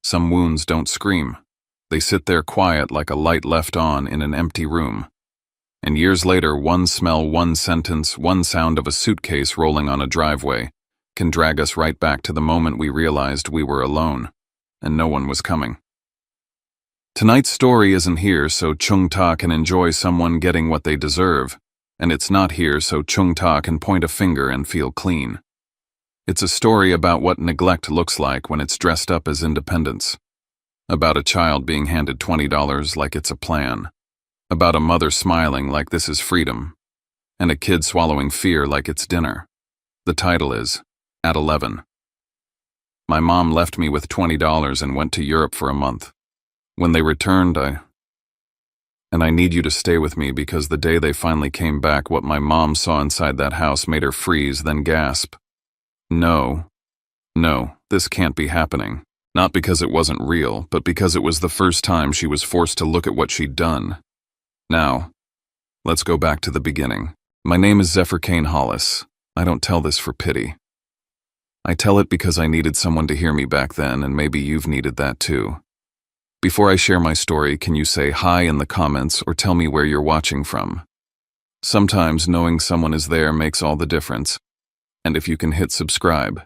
Some wounds don't scream. They sit there quiet like a light left on in an empty room. And years later, one smell, one sentence, one sound of a suitcase rolling on a driveway can drag us right back to the moment we realized we were alone, and no one was coming. Tonight's story isn't here so Chung Ta can enjoy someone getting what they deserve, and it's not here so Chung Ta can point a finger and feel clean. It's a story about what neglect looks like when it's dressed up as independence. About a child being handed $20 like it's a plan. About a mother smiling like this is freedom. And a kid swallowing fear like it's dinner. The title is, At 11. My mom left me with $20 and went to Europe for a month. When they returned, I need you to stay with me because the day they finally came back, what my mom saw inside that house made her freeze, then gasp. No, this can't be happening. Not because it wasn't real, but because it was the first time she was forced to look at what she'd done. Now, let's go back to the beginning. My name is Zephyr Kane Hollis. I don't tell this for pity. I tell it because I needed someone to hear me back then, and maybe you've needed that too. Before I share my story, can you say hi in the comments or tell me where you're watching from? Sometimes knowing someone is there makes all the difference. And if you can hit subscribe.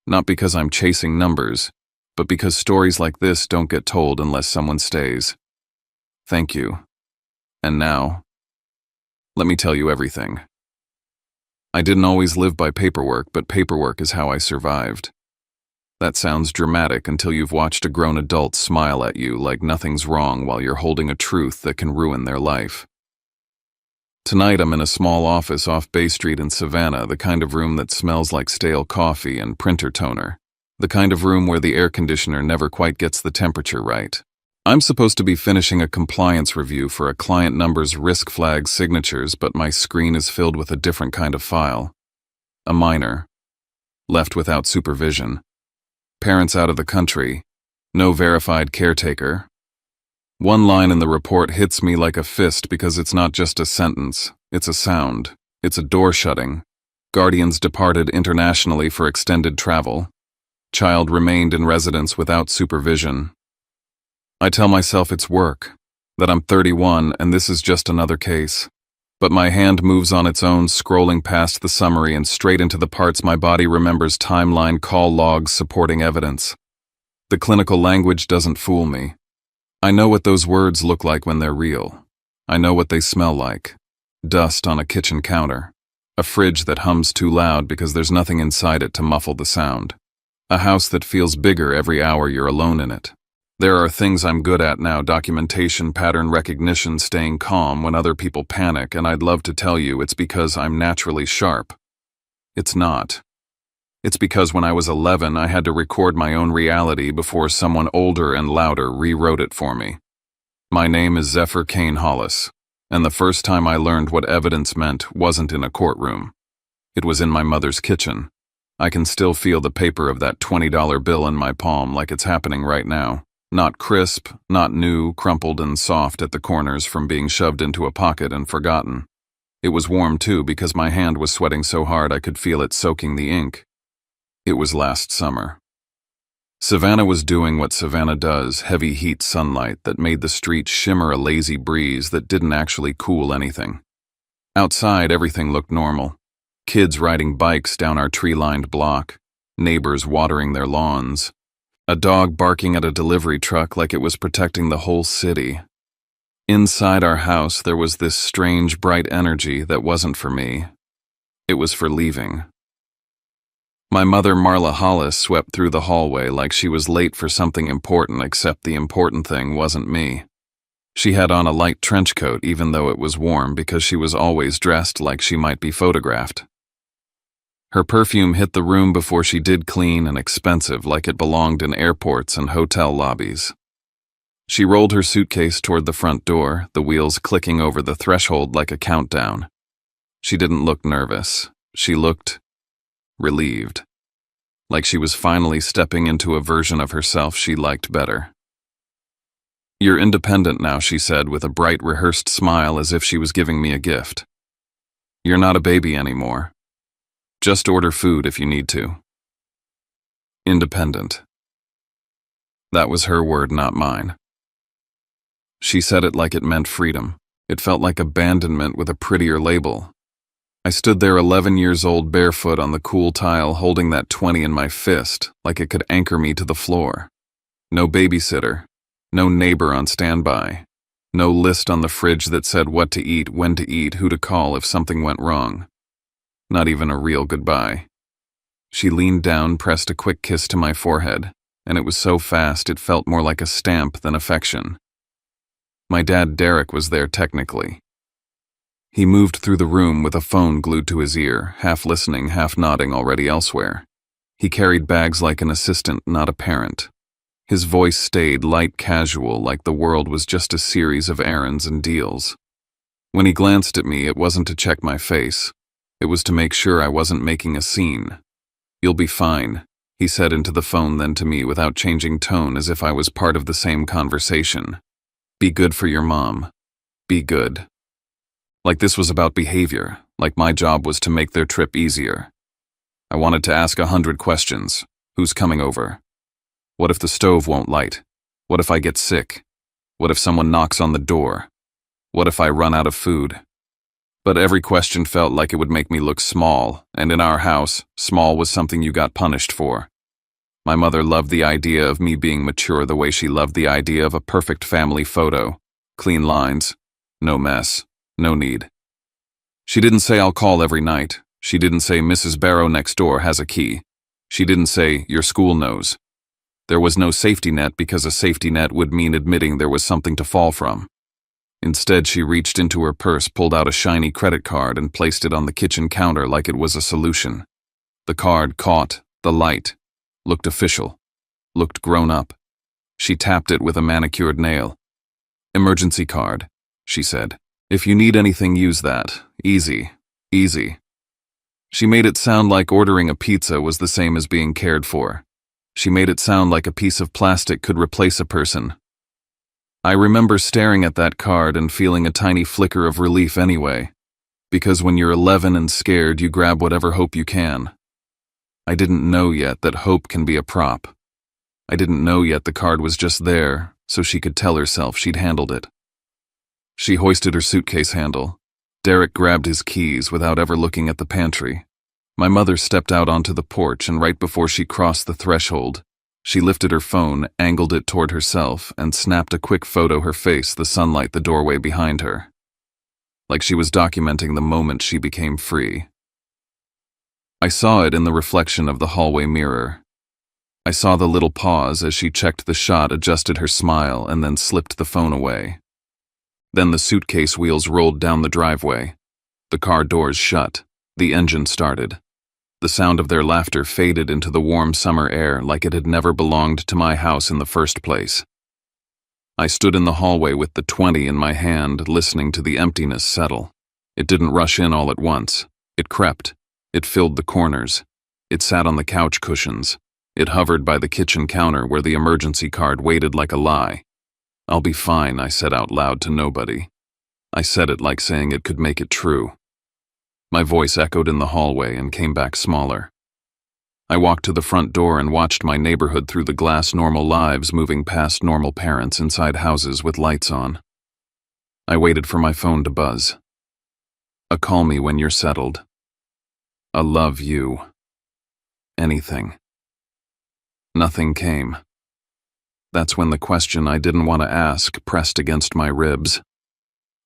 Not because I'm chasing numbers, but because stories like this don't get told unless someone stays. Thank you. And now, let me tell you everything. I didn't always live by paperwork, but paperwork is how I survived. That sounds dramatic until you've watched a grown adult smile at you like nothing's wrong while you're holding a truth that can ruin their life. Tonight I'm in a small office off Bay Street in Savannah, the kind of room that smells like stale coffee and printer toner. The kind of room where the air conditioner never quite gets the temperature right. I'm supposed to be finishing a compliance review for a client number's risk flag signatures, but my screen is filled with a different kind of file. A minor. Left without supervision. Parents out of the country. No verified caretaker. One line in the report hits me like a fist because it's not just a sentence, it's a sound. It's a door shutting. Guardians departed internationally for extended travel. Child remained in residence without supervision. I tell myself it's work, that I'm 31 and this is just another case. But my hand moves on its own, scrolling past the summary and straight into the parts my body remembers: timeline, call logs, supporting evidence. The clinical language doesn't fool me. I know what those words look like when they're real. I know what they smell like. Dust on a kitchen counter. A fridge that hums too loud because there's nothing inside it to muffle the sound. A house that feels bigger every hour you're alone in it. There are things I'm good at now: documentation, pattern recognition, staying calm when other people panic, and I'd love to tell you it's because I'm naturally sharp. It's not. It's because when I was 11, I had to record my own reality before someone older and louder rewrote it for me. My name is Zephyr Kane Hollis, and the first time I learned what evidence meant wasn't in a courtroom. It was in my mother's kitchen. I can still feel the paper of that $20 bill in my palm like it's happening right now. Not crisp, not new, crumpled and soft at the corners from being shoved into a pocket and forgotten. It was warm too because my hand was sweating so hard I could feel it soaking the ink. It was last summer. Savannah was doing what Savannah does: heavy heat sunlight that made the street shimmer, a lazy breeze that didn't actually cool anything. Outside, everything looked normal. Kids riding bikes down our tree-lined block, neighbors watering their lawns, a dog barking at a delivery truck like it was protecting the whole city. Inside our house, there was this strange, bright energy that wasn't for me. It was for leaving. My mother, Marla Hollis, swept through the hallway like she was late for something important, except the important thing wasn't me. She had on a light trench coat even though it was warm because she was always dressed like she might be photographed. Her perfume hit the room before she did, clean and expensive like it belonged in airports and hotel lobbies. She rolled her suitcase toward the front door, the wheels clicking over the threshold like a countdown. She didn't look nervous. She looked relieved, like she was finally stepping into a version of herself she liked better. "You're independent now," she said with a bright, rehearsed smile as if she was giving me a gift. "You're not a baby anymore. Just order food if you need to." Independent. That was her word, not mine. She said it like it meant freedom. It felt like abandonment with a prettier label. I stood there 11 years old, barefoot on the cool tile, holding that 20 in my fist, like it could anchor me to the floor. No babysitter, no neighbor on standby, no list on the fridge that said what to eat, when to eat, who to call if something went wrong. Not even a real goodbye. She leaned down, pressed a quick kiss to my forehead, and it was so fast it felt more like a stamp than affection. My dad, Derek, was there technically. He moved through the room with a phone glued to his ear, half listening, half nodding already elsewhere. He carried bags like an assistant, not a parent. His voice stayed light, casual, like the world was just a series of errands and deals. When he glanced at me, it wasn't to check my face. It was to make sure I wasn't making a scene. "You'll be fine," he said into the phone, then to me without changing tone, as if I was part of the same conversation. "Be good for your mom. Be good." Like this was about behavior, like my job was to make their trip easier. I wanted to ask 100 questions. Who's coming over? What if the stove won't light? What if I get sick? What if someone knocks on the door? What if I run out of food? But every question felt like it would make me look small, and in our house, small was something you got punished for. My mother loved the idea of me being mature the way she loved the idea of a perfect family photo. Clean lines, no mess. No need. She didn't say I'll call every night. She didn't say Mrs. Barrow next door has a key. She didn't say your school knows. There was no safety net because a safety net would mean admitting there was something to fall from. Instead, she reached into her purse, pulled out a shiny credit card, and placed it on the kitchen counter like it was a solution. The card caught the light, looked official, looked grown up. She tapped it with a manicured nail. "Emergency card," she said. "If you need anything, use that. Easy. Easy." She made it sound like ordering a pizza was the same as being cared for. She made it sound like a piece of plastic could replace a person. I remember staring at that card and feeling a tiny flicker of relief anyway, because when you're 11 and scared, you grab whatever hope you can. I didn't know yet that hope can be a prop. I didn't know yet the card was just there, so she could tell herself she'd handled it. She hoisted her suitcase handle. Derek grabbed his keys without ever looking at the pantry. My mother stepped out onto the porch, and right before she crossed the threshold, she lifted her phone, angled it toward herself, and snapped a quick photo her face, the sunlight, the doorway behind her. Like she was documenting the moment she became free. I saw it in the reflection of the hallway mirror. I saw the little pause as she checked the shot, adjusted her smile, and then slipped the phone away. Then the suitcase wheels rolled down the driveway. The car doors shut. The engine started. The sound of their laughter faded into the warm summer air like it had never belonged to my house in the first place. I stood in the hallway with the 20 in my hand, listening to the emptiness settle. It didn't rush in all at once. It crept. It filled the corners. It sat on the couch cushions. It hovered by the kitchen counter where the emergency card waited like a lie. "I'll be fine," I said out loud to nobody. I said it like saying it could make it true. My voice echoed in the hallway and came back smaller. I walked to the front door and watched my neighborhood through the glass, normal lives moving past normal parents inside houses with lights on. I waited for my phone to buzz. A "call me when you're settled." A "love you." Anything. Nothing came. That's when the question I didn't want to ask pressed against my ribs.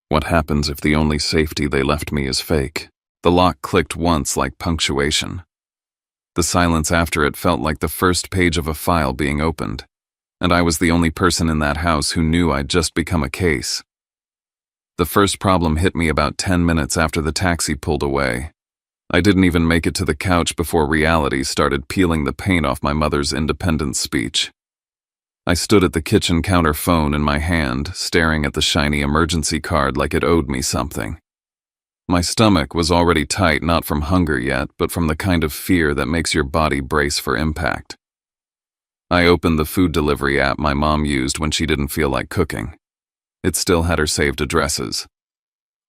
What happens if the only safety they left me is fake? The lock clicked once like punctuation. The silence after it felt like the first page of a file being opened, and I was the only person in that house who knew I'd just become a case. The first problem hit me about 10 minutes after the taxi pulled away. I didn't even make it to the couch before reality started peeling the paint off my mother's independence speech. I stood at the kitchen counter, phone in my hand, staring at the shiny emergency card like it owed me something. My stomach was already tight, not from hunger yet, but from the kind of fear that makes your body brace for impact. I opened the food delivery app my mom used when she didn't feel like cooking. It still had her saved addresses,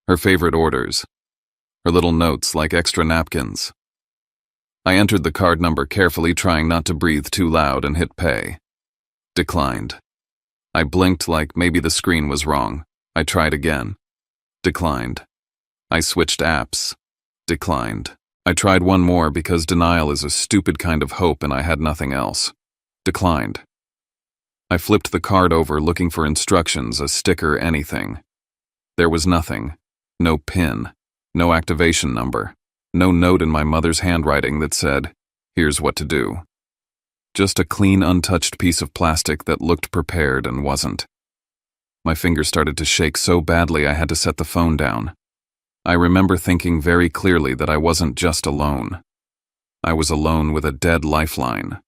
her favorite orders, her little notes like extra napkins. I entered the card number carefully, trying not to breathe too loud, and hit pay. Declined. I blinked like maybe the screen was wrong. I tried again. Declined. I switched apps. Declined. I tried one more because denial is a stupid kind of hope and I had nothing else. Declined. I flipped the card over looking for instructions, a sticker, anything. There was nothing. No PIN. No activation number. No note in my mother's handwriting that said, "Here's what to do." Just a clean, untouched piece of plastic that looked prepared and wasn't. My fingers started to shake so badly I had to set the phone down. I remember thinking very clearly that I wasn't just alone. I was alone with a dead lifeline.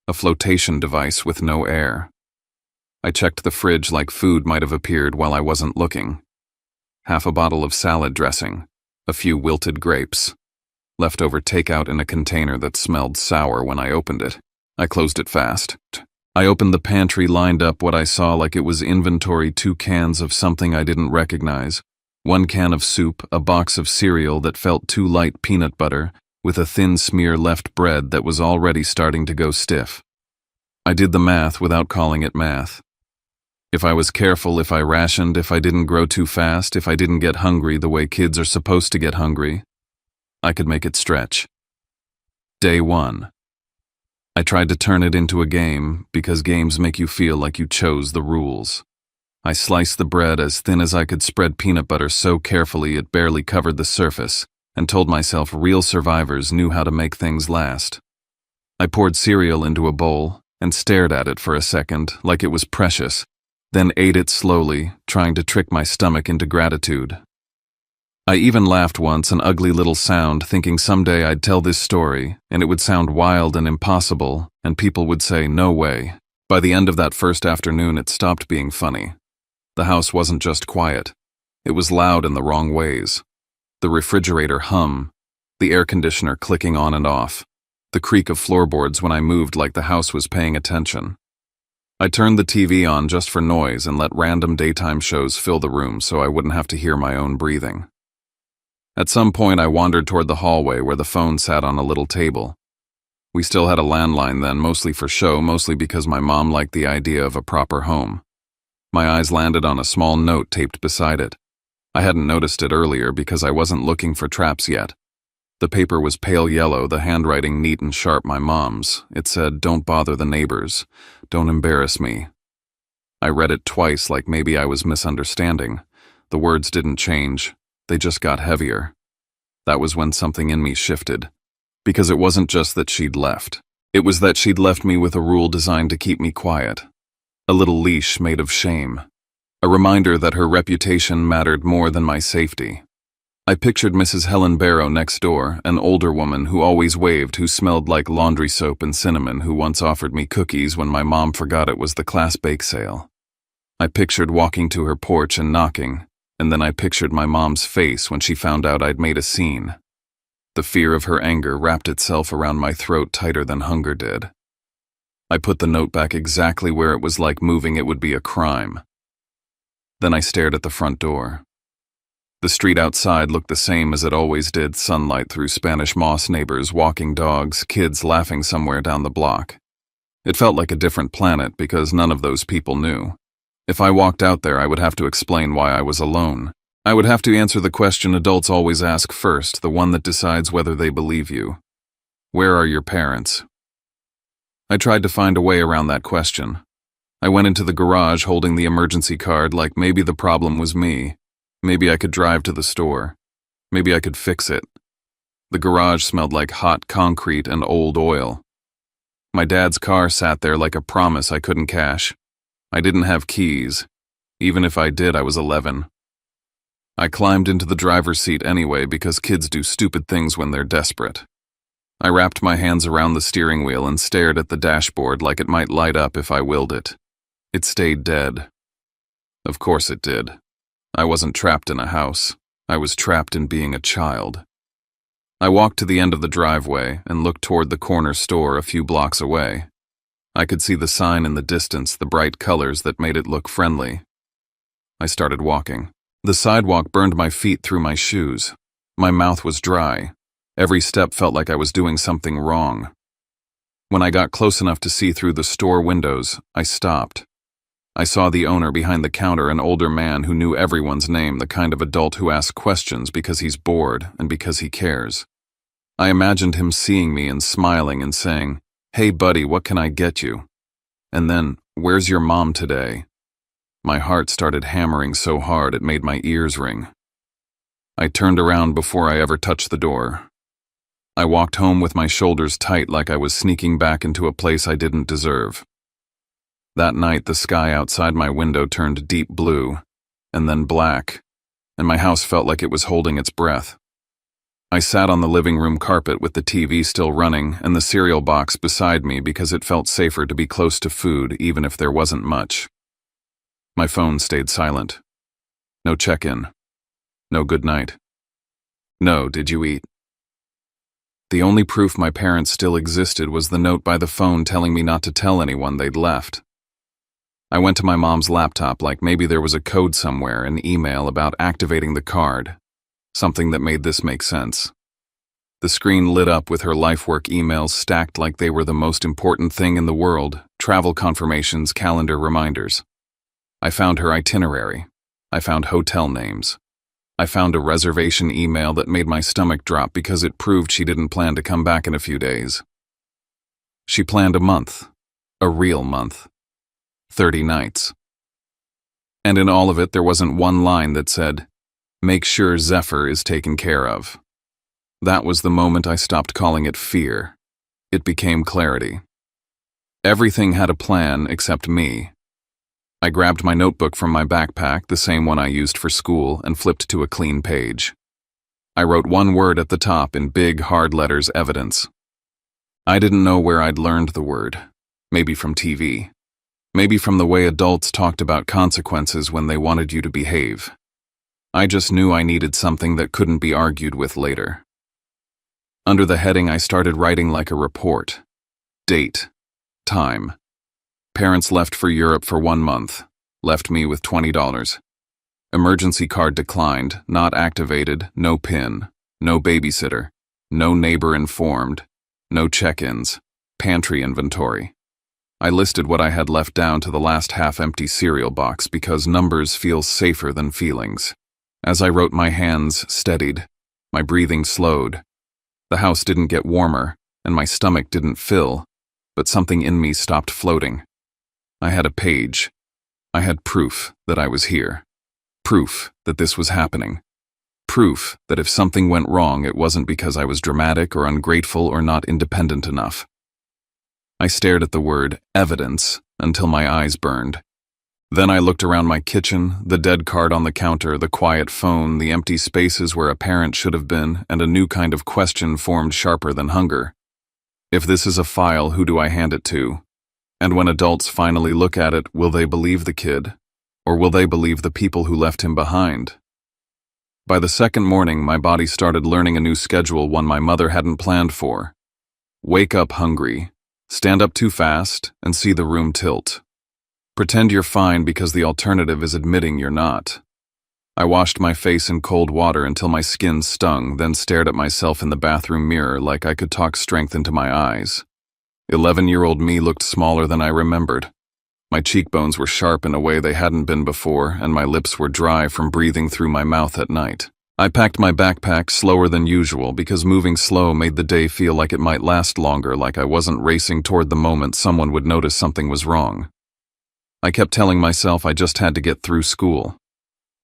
A flotation device with no air. I checked the fridge like food might have appeared while I wasn't looking. Half a bottle of salad dressing, a few wilted grapes. Leftover takeout in a container that smelled sour when I opened it. I closed it fast. I opened the pantry, lined up what I saw like it was inventory, 2 cans of something I didn't recognize, 1 can of soup, a box of cereal that felt too light, peanut butter, with a thin smear left, bread that was already starting to go stiff. I did the math without calling it math. If I was careful, if I rationed, if I didn't grow too fast, if I didn't get hungry the way kids are supposed to get hungry, I could make it stretch. Day 1. I tried to turn it into a game because games make you feel like you chose the rules. I sliced the bread as thin as I could, spread peanut butter so carefully it barely covered the surface, and told myself real survivors knew how to make things last. I poured cereal into a bowl and stared at it for a second like it was precious, then ate it slowly, trying to trick my stomach into gratitude. I even laughed once, an ugly little sound, thinking someday I'd tell this story, and it would sound wild and impossible, and people would say, "No way." By the end of that first afternoon, it stopped being funny. The house wasn't just quiet. It was loud in the wrong ways. The refrigerator hum, the air conditioner clicking on and off, the creak of floorboards when I moved like the house was paying attention. I turned the TV on just for noise and let random daytime shows fill the room so I wouldn't have to hear my own breathing. At some point, I wandered toward the hallway where the phone sat on a little table. We still had a landline then, mostly for show, mostly because my mom liked the idea of a proper home. My eyes landed on a small note taped beside it. I hadn't noticed it earlier because I wasn't looking for traps yet. The paper was pale yellow, the handwriting neat and sharp, my mom's. It said, "Don't bother the neighbors. Don't embarrass me." I read it twice like maybe I was misunderstanding. The words didn't change. They just got heavier. That was when something in me shifted. Because it wasn't just that she'd left. It was that she'd left me with a rule designed to keep me quiet. A little leash made of shame. A reminder that her reputation mattered more than my safety. I pictured Mrs. Helen Barrow next door, an older woman who always waved, who smelled like laundry soap and cinnamon, who once offered me cookies when my mom forgot it was the class bake sale. I pictured walking to her porch and knocking. And then I pictured my mom's face when she found out I'd made a scene. The fear of her anger wrapped itself around my throat tighter than hunger did. I put the note back exactly where it was, like moving it would be a crime. Then I stared at the front door. The street outside looked the same as it always did, sunlight through Spanish moss, neighbors, walking dogs, kids laughing somewhere down the block. It felt like a different planet because none of those people knew. If I walked out there, I would have to explain why I was alone. I would have to answer the question adults always ask first, the one that decides whether they believe you. Where are your parents? I tried to find a way around that question. I went into the garage holding the emergency card like maybe the problem was me. Maybe I could drive to the store. Maybe I could fix it. The garage smelled like hot concrete and old oil. My dad's car sat there like a promise I couldn't cash. I didn't have keys. Even if I did, I was 11. I climbed into the driver's seat anyway because kids do stupid things when they're desperate. I wrapped my hands around the steering wheel and stared at the dashboard like it might light up if I willed it. It stayed dead. Of course it did. I wasn't trapped in a house. I was trapped in being a child. I walked to the end of the driveway and looked toward the corner store a few blocks away. I could see the sign in the distance, the bright colors that made it look friendly. I started walking. The sidewalk burned my feet through my shoes. My mouth was dry. Every step felt like I was doing something wrong. When I got close enough to see through the store windows, I stopped. I saw the owner behind the counter, an older man who knew everyone's name, the kind of adult who asks questions because he's bored and because he cares. I imagined him seeing me and smiling and saying, "Hey buddy, what can I get you?" And then, "Where's your mom today?" My heart started hammering so hard it made my ears ring. I turned around before I ever touched the door. I walked home with my shoulders tight like I was sneaking back into a place I didn't deserve. That night, the sky outside my window turned deep blue, and then black, and my house felt like it was holding its breath. I sat on the living room carpet with the TV still running and the cereal box beside me because it felt safer to be close to food even if there wasn't much. My phone stayed silent. No check-in. No good night. No, did you eat? The only proof my parents still existed was the note by the phone telling me not to tell anyone they'd left. I went to my mom's laptop like maybe there was a code somewhere, an email about activating the card, something that made this make sense. The screen lit up with her LifeWork emails stacked like they were the most important thing in the world, travel confirmations, calendar reminders. I found her itinerary. I found hotel names. I found a reservation email that made my stomach drop because it proved she didn't plan to come back in a few days. She planned a month, a real month, 30 nights. And in all of it, there wasn't one line that said, "Make sure Zephyr is taken care of." That was the moment I stopped calling it fear. It became clarity. Everything had a plan except me. I grabbed my notebook from my backpack, the same one I used for school, and flipped to a clean page. I wrote one word at the top in big, hard letters, evidence. I didn't know where I'd learned the word. Maybe from TV. Maybe from the way adults talked about consequences when they wanted you to behave. I just knew I needed something that couldn't be argued with later. Under the heading, I started writing like a report. Date. Time. Parents left for Europe for 1 month. Left me with $20. Emergency card declined, not activated, no PIN, no babysitter, no neighbor informed, no check-ins, pantry inventory. I listed what I had left down to the last half-empty cereal box because numbers feel safer than feelings. As I wrote, my hands steadied, my breathing slowed. The house didn't get warmer, and my stomach didn't fill, but something in me stopped floating. I had a page. I had proof that I was here. Proof that this was happening. Proof that if something went wrong, it wasn't because I was dramatic or ungrateful or not independent enough. I stared at the word evidence until my eyes burned. Then I looked around my kitchen, the dead card on the counter, the quiet phone, the empty spaces where a parent should have been, and a new kind of question formed sharper than hunger. If this is a file, who do I hand it to? And when adults finally look at it, will they believe the kid? Or will they believe the people who left him behind? By the second morning, my body started learning a new schedule, one my mother hadn't planned for. Wake up hungry. Stand up too fast and see the room tilt. Pretend you're fine because the alternative is admitting you're not. I washed my face in cold water until my skin stung, then stared at myself in the bathroom mirror like I could talk strength into my eyes. 11-year-old me looked smaller than I remembered. My cheekbones were sharp in a way they hadn't been before, and my lips were dry from breathing through my mouth at night. I packed my backpack slower than usual because moving slow made the day feel like it might last longer, like I wasn't racing toward the moment someone would notice something was wrong. I kept telling myself I just had to get through school.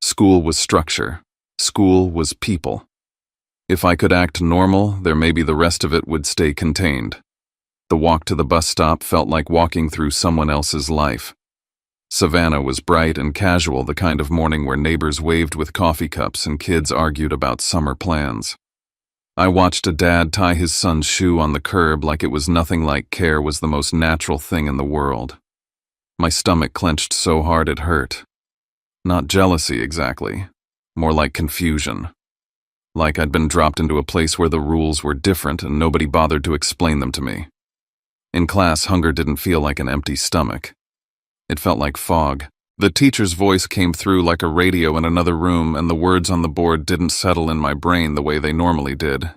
School was structure. School was people. If I could act normal, there maybe the rest of it would stay contained. The walk to the bus stop felt like walking through someone else's life. Savannah was bright and casual, the kind of morning where neighbors waved with coffee cups and kids argued about summer plans. I watched a dad tie his son's shoe on the curb like it was nothing, like care was the most natural thing in the world. My stomach clenched so hard it hurt. Not jealousy exactly, more like confusion. Like I'd been dropped into a place where the rules were different and nobody bothered to explain them to me. In class, hunger didn't feel like an empty stomach. It felt like fog. The teacher's voice came through like a radio in another room, and the words on the board didn't settle in my brain the way they normally did.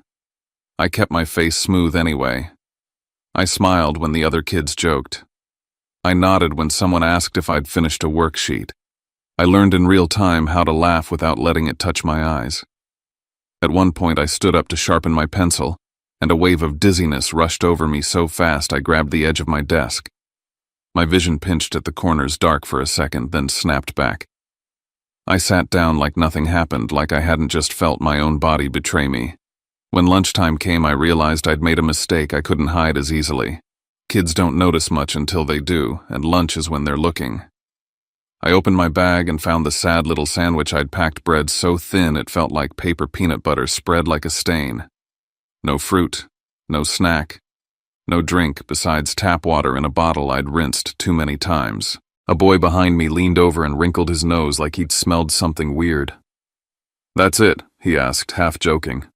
I kept my face smooth anyway. I smiled when the other kids joked. I nodded when someone asked if I'd finished a worksheet. I learned in real time how to laugh without letting it touch my eyes. At one point, I stood up to sharpen my pencil, and a wave of dizziness rushed over me so fast I grabbed the edge of my desk. My vision pinched at the corners dark for a second, then snapped back. I sat down like nothing happened, like I hadn't just felt my own body betray me. When lunchtime came, I realized I'd made a mistake I couldn't hide as easily. Kids don't notice much until they do, and lunch is when they're looking. I opened my bag and found the sad little sandwich I'd packed bread so thin it felt like paper peanut butter spread like a stain. No fruit, no snack, no drink besides tap water in a bottle I'd rinsed too many times. A boy behind me leaned over and wrinkled his nose like he'd smelled something weird. "That's it?" he asked, half joking.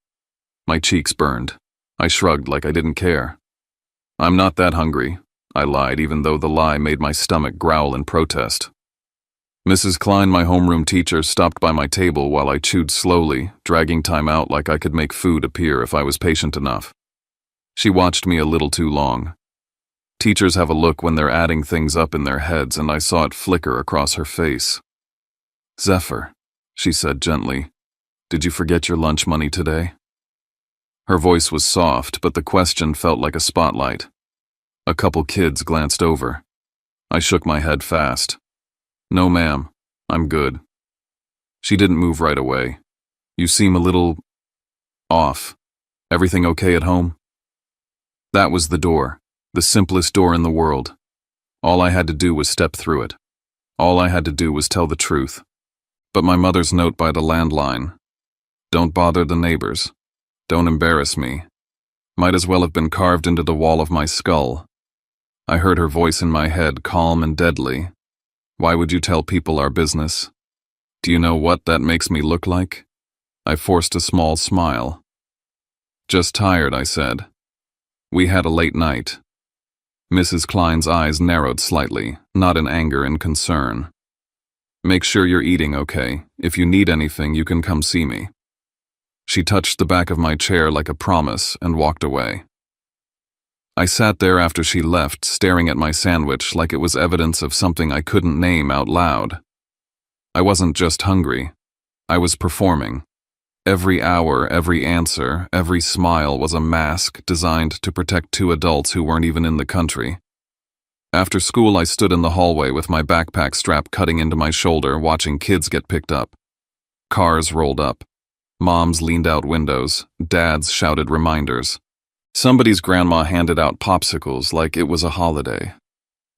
My cheeks burned. I shrugged like I didn't care. "I'm not that hungry," I lied, even though the lie made my stomach growl in protest. Mrs. Klein, my homeroom teacher, stopped by my table while I chewed slowly, dragging time out like I could make food appear if I was patient enough. She watched me a little too long. Teachers have a look when they're adding things up in their heads, and I saw it flicker across her face. "Zephyr," she said gently, "did you forget your lunch money today?" Her voice was soft, but the question felt like a spotlight. A couple kids glanced over. I shook my head fast. "No, ma'am. I'm good." She didn't move right away. "You seem a little off. Everything okay at home?" That was the door, the simplest door in the world. All I had to do was step through it. All I had to do was tell the truth. But my mother's note by the landline, "Don't bother the neighbors. Don't embarrass me," might as well have been carved into the wall of my skull. I heard her voice in my head, calm and deadly. "Why would you tell people our business? Do you know what that makes me look like?" I forced a small smile. "Just tired," I said. "We had a late night." Mrs. Klein's eyes narrowed slightly, not in anger and concern. "Make sure you're eating okay. If you need anything, you can come see me." She touched the back of my chair like a promise and walked away. I sat there after she left, staring at my sandwich like it was evidence of something I couldn't name out loud. I wasn't just hungry. I was performing. Every hour, every answer, every smile was a mask designed to protect two adults who weren't even in the country. After school, I stood in the hallway with my backpack strap cutting into my shoulder, watching kids get picked up. Cars rolled up. Moms leaned out windows. Dads shouted reminders. Somebody's grandma handed out popsicles like it was a holiday.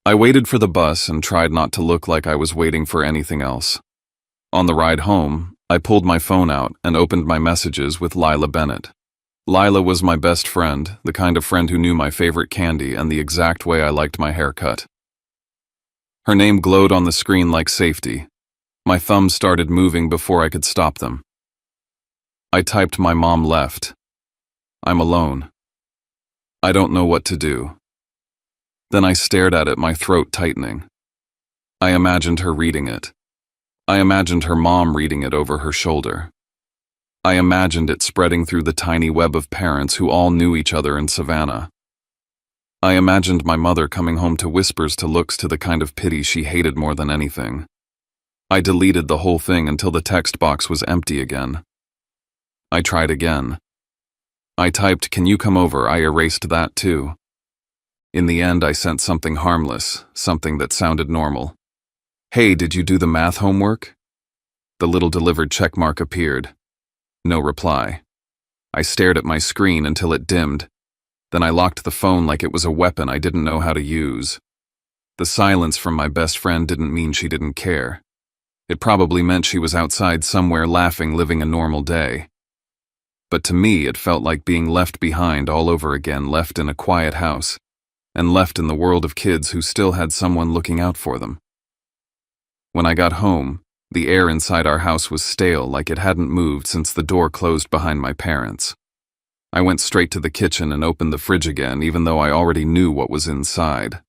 I waited for the bus and tried not to look like I was waiting for anything else. On the ride home, I pulled my phone out and opened my messages with Lila Bennett. Lila was my best friend, the kind of friend who knew my favorite candy and the exact way I liked my haircut. Her name glowed on the screen like safety. My thumbs started moving before I could stop them. I typed "My mom left. I'm alone. I don't know what to do." Then I stared at it, my throat tightening. I imagined her reading it. I imagined her mom reading it over her shoulder. I imagined it spreading through the tiny web of parents who all knew each other in Savannah. I imagined my mother coming home to whispers to looks to the kind of pity she hated more than anything. I deleted the whole thing until the text box was empty again. I tried again. I typed, "Can you come over?" I erased that too. In the end, I sent something harmless, something that sounded normal. "Hey, did you do the math homework?" The little delivered checkmark appeared. No reply. I stared at my screen until it dimmed. Then I locked the phone like it was a weapon I didn't know how to use. The silence from my best friend didn't mean she didn't care. It probably meant she was outside somewhere laughing, living a normal day. But to me, it felt like being left behind all over again, left in a quiet house, and left in the world of kids who still had someone looking out for them. When I got home, the air inside our house was stale, like it hadn't moved since the door closed behind my parents. I went straight to the kitchen and opened the fridge again, even though I already knew what was inside.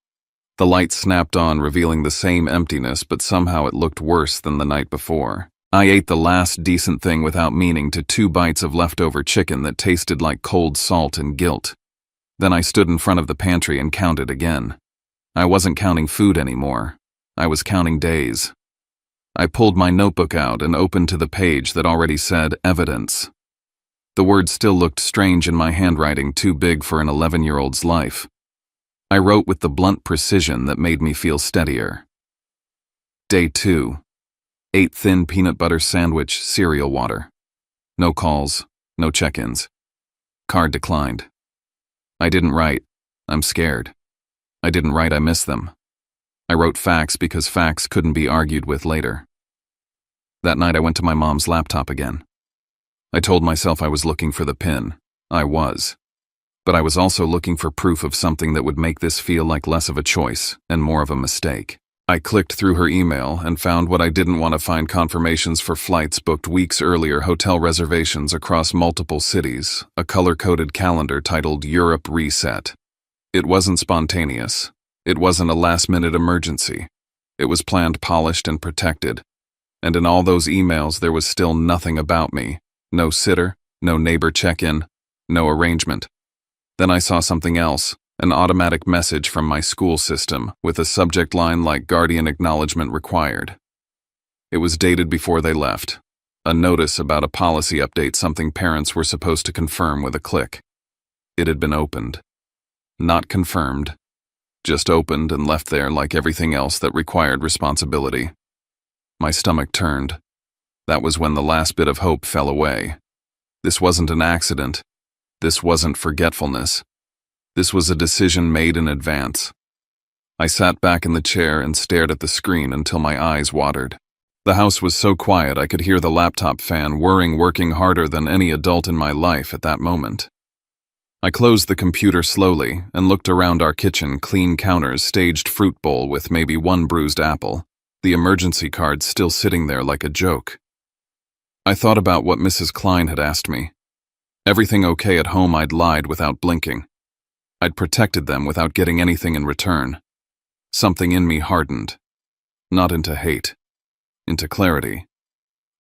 The light snapped on, revealing the same emptiness, but somehow it looked worse than the night before. I ate the last decent thing without meaning to 2 bites of leftover chicken that tasted like cold salt and guilt. Then I stood in front of the pantry and counted again. I wasn't counting food anymore. I was counting days. I pulled my notebook out and opened to the page that already said evidence. The words still looked strange in my handwriting, too big for an 11-year-old's life. I wrote with the blunt precision that made me feel steadier. Day 2. 8 thin peanut butter sandwich, cereal water. No calls, no check-ins. Card declined. I didn't write. I'm scared. I didn't write I miss them. I wrote facts because facts couldn't be argued with later. That night I went to my mom's laptop again. I told myself I was looking for the pin. I was. But I was also looking for proof of something that would make this feel like less of a choice and more of a mistake. I clicked through her email and found what I didn't want to find: confirmations for flights booked weeks earlier, hotel reservations across multiple cities, a color-coded calendar titled Europe Reset. It wasn't spontaneous. It wasn't a last-minute emergency. It was planned, polished, and protected. And in all those emails there was still nothing about me. No sitter, no neighbor check-in, no arrangement. Then I saw something else. An automatic message from my school system with a subject line like guardian acknowledgement required. It was dated before they left. A notice about a policy update, something parents were supposed to confirm with a click. It had been opened. Not confirmed. Just opened and left there like everything else that required responsibility. My stomach turned. That was when the last bit of hope fell away. This wasn't an accident. This wasn't forgetfulness. This was a decision made in advance. I sat back in the chair and stared at the screen until my eyes watered. The house was so quiet I could hear the laptop fan whirring, working harder than any adult in my life at that moment. I closed the computer slowly and looked around our kitchen: clean counters, staged fruit bowl with maybe one bruised apple, the emergency card still sitting there like a joke. I thought about what Mrs. Klein had asked me. Everything okay at home? I'd lied without blinking. I'd protected them without getting anything in return. Something in me hardened. Not into hate. Into clarity.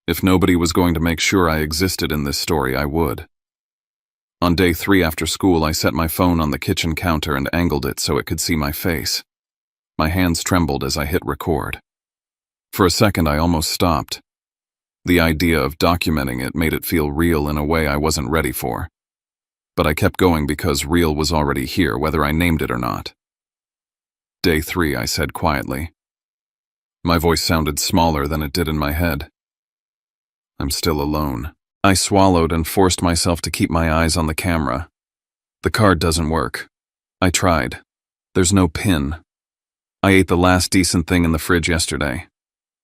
If nobody was going to make sure I existed in this story, I would. On day 3 after school, I set my phone on the kitchen counter and angled it so it could see my face. My hands trembled as I hit record. For a second, I almost stopped. The idea of documenting it made it feel real in a way I wasn't ready for. But I kept going because real was already here, whether I named it or not. Day 3, I said quietly. My voice sounded smaller than it did in my head. I'm still alone. I swallowed and forced myself to keep my eyes on the camera. The card doesn't work. I tried. There's no pin. I ate the last decent thing in the fridge yesterday.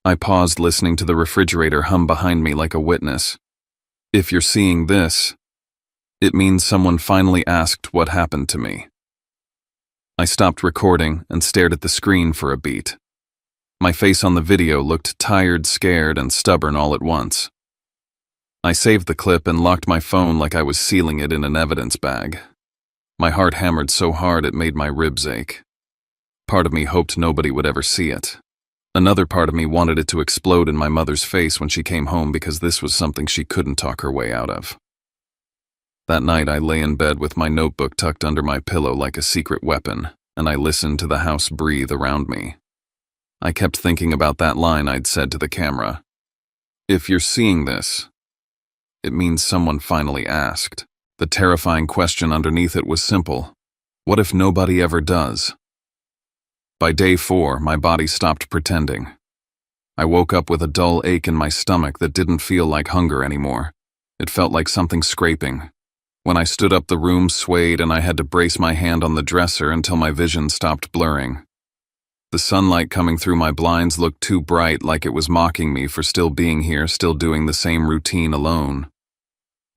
I paused, listening to the refrigerator hum behind me like a witness. If you're seeing this, it means someone finally asked what happened to me. I stopped recording and stared at the screen for a beat. My face on the video looked tired, scared, and stubborn all at once. I saved the clip and locked my phone like I was sealing it in an evidence bag. My heart hammered so hard it made my ribs ache. Part of me hoped nobody would ever see it. Another part of me wanted it to explode in my mother's face when she came home, because this was something she couldn't talk her way out of. That night I lay in bed with my notebook tucked under my pillow like a secret weapon, and I listened to the house breathe around me. I kept thinking about that line I'd said to the camera. If you're seeing this, it means someone finally asked. The terrifying question underneath it was simple. What if nobody ever does? By day 4, my body stopped pretending. I woke up with a dull ache in my stomach that didn't feel like hunger anymore. It felt like something scraping. When I stood up, the room swayed and I had to brace my hand on the dresser until my vision stopped blurring. The sunlight coming through my blinds looked too bright, like it was mocking me for still being here, still doing the same routine alone.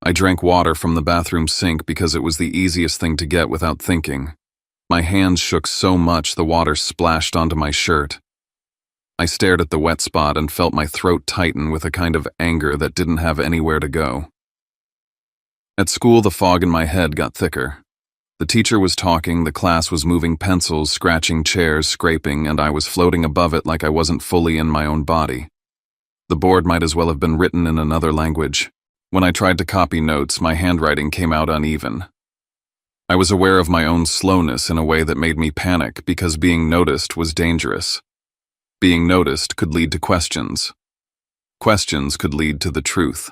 I drank water from the bathroom sink because it was the easiest thing to get without thinking. My hands shook so much the water splashed onto my shirt. I stared at the wet spot and felt my throat tighten with a kind of anger that didn't have anywhere to go. At school, the fog in my head got thicker. The teacher was talking, the class was moving pencils, scratching chairs, scraping, and I was floating above it like I wasn't fully in my own body. The board might as well have been written in another language. When I tried to copy notes, my handwriting came out uneven. I was aware of my own slowness in a way that made me panic because being noticed was dangerous. Being noticed could lead to questions. Questions could lead to the truth.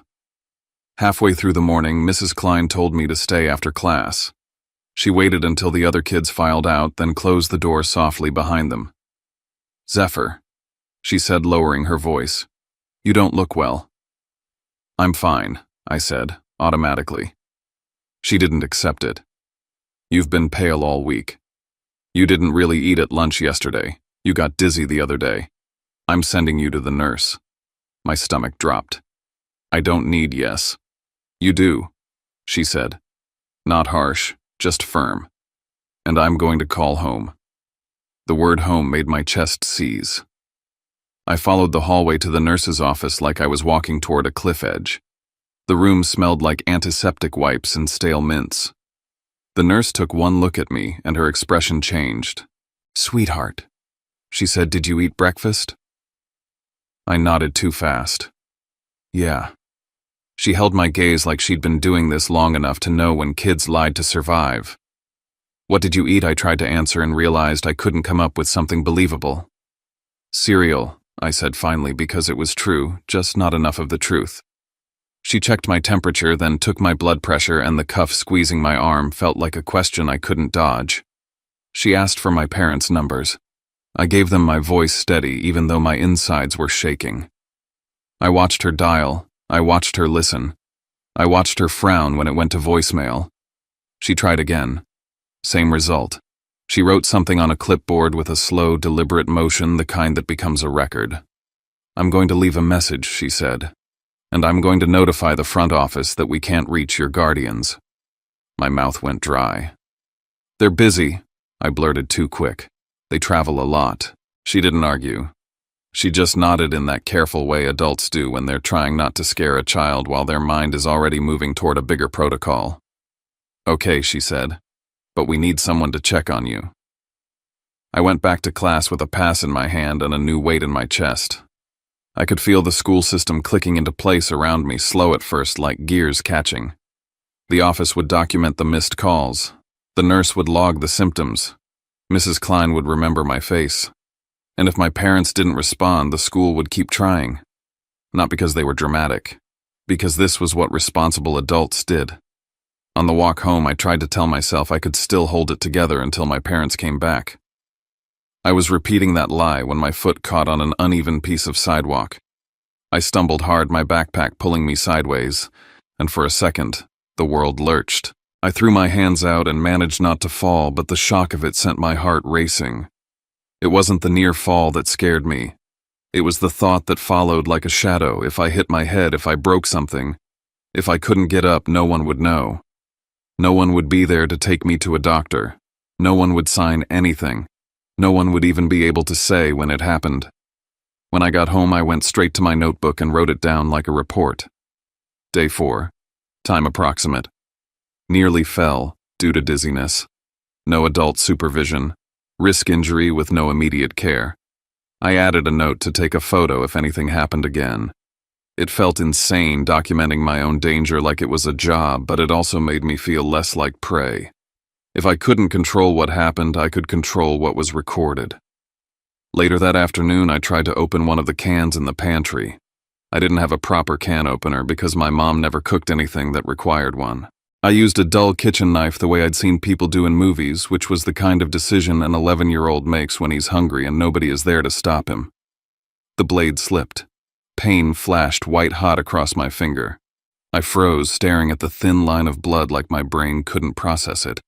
Halfway through the morning, Mrs. Klein told me to stay after class. She waited until the other kids filed out, then closed the door softly behind them. "Zephyr," she said, lowering her voice, "you don't look well." "I'm fine," I said, automatically. She didn't accept it. "You've been pale all week. You didn't really eat at lunch yesterday. You got dizzy the other day. I'm sending you to the nurse." My stomach dropped. "I don't need yes." "You do," she said. Not harsh, just firm. "And I'm going to call home." The word home made my chest seize. I followed the hallway to the nurse's office like I was walking toward a cliff edge. The room smelled like antiseptic wipes and stale mints. The nurse took one look at me and her expression changed. "Sweetheart," she said, "did you eat breakfast?" I nodded too fast. "Yeah." She held my gaze like she'd been doing this long enough to know when kids lied to survive. "What did you eat?" I tried to answer and realized I couldn't come up with something believable. "Cereal," I said finally, because it was true, just not enough of the truth. She checked my temperature, then took my blood pressure, and the cuff squeezing my arm felt like a question I couldn't dodge. She asked for my parents' numbers. I gave them, my voice steady even though my insides were shaking. I watched her dial. I watched her listen. I watched her frown when it went to voicemail. She tried again. Same result. She wrote something on a clipboard with a slow, deliberate motion, the kind that becomes a record. "I'm going to leave a message," she said. "And I'm going to notify the front office that we can't reach your guardians." My mouth went dry. "They're busy," I blurted too quick. "They travel a lot." She didn't argue. She just nodded in that careful way adults do when they're trying not to scare a child while their mind is already moving toward a bigger protocol. "Okay," she said, "but we need someone to check on you." I went back to class with a pass in my hand and a new weight in my chest. I could feel the school system clicking into place around me, slow at first, like gears catching. The office would document the missed calls. The nurse would log the symptoms. Mrs. Klein would remember my face. And if my parents didn't respond, the school would keep trying. Not because they were dramatic, because this was what responsible adults did. On the walk home, I tried to tell myself I could still hold it together until my parents came back. I was repeating that lie when my foot caught on an uneven piece of sidewalk. I stumbled hard, my backpack pulling me sideways, and for a second, the world lurched. I threw my hands out and managed not to fall, but the shock of it sent my heart racing. It wasn't the near fall that scared me. It was the thought that followed like a shadow. If I hit my head, if I broke something, if I couldn't get up, no one would know. No one would be there to take me to a doctor. No one would sign anything. No one would even be able to say when it happened. When I got home, I went straight to my notebook and wrote it down like a report. Day 4. Time approximate. Nearly fell, due to dizziness. No adult supervision. Risk injury with no immediate care. I added a note to take a photo if anything happened again. It felt insane documenting my own danger like it was a job, but it also made me feel less like prey. If I couldn't control what happened, I could control what was recorded. Later that afternoon, I tried to open one of the cans in the pantry. I didn't have a proper can opener because my mom never cooked anything that required one. I used a dull kitchen knife the way I'd seen people do in movies, which was the kind of decision an 11-year-old makes when he's hungry and nobody is there to stop him. The blade slipped. Pain flashed white-hot across my finger. I froze, staring at the thin line of blood like my brain couldn't process it.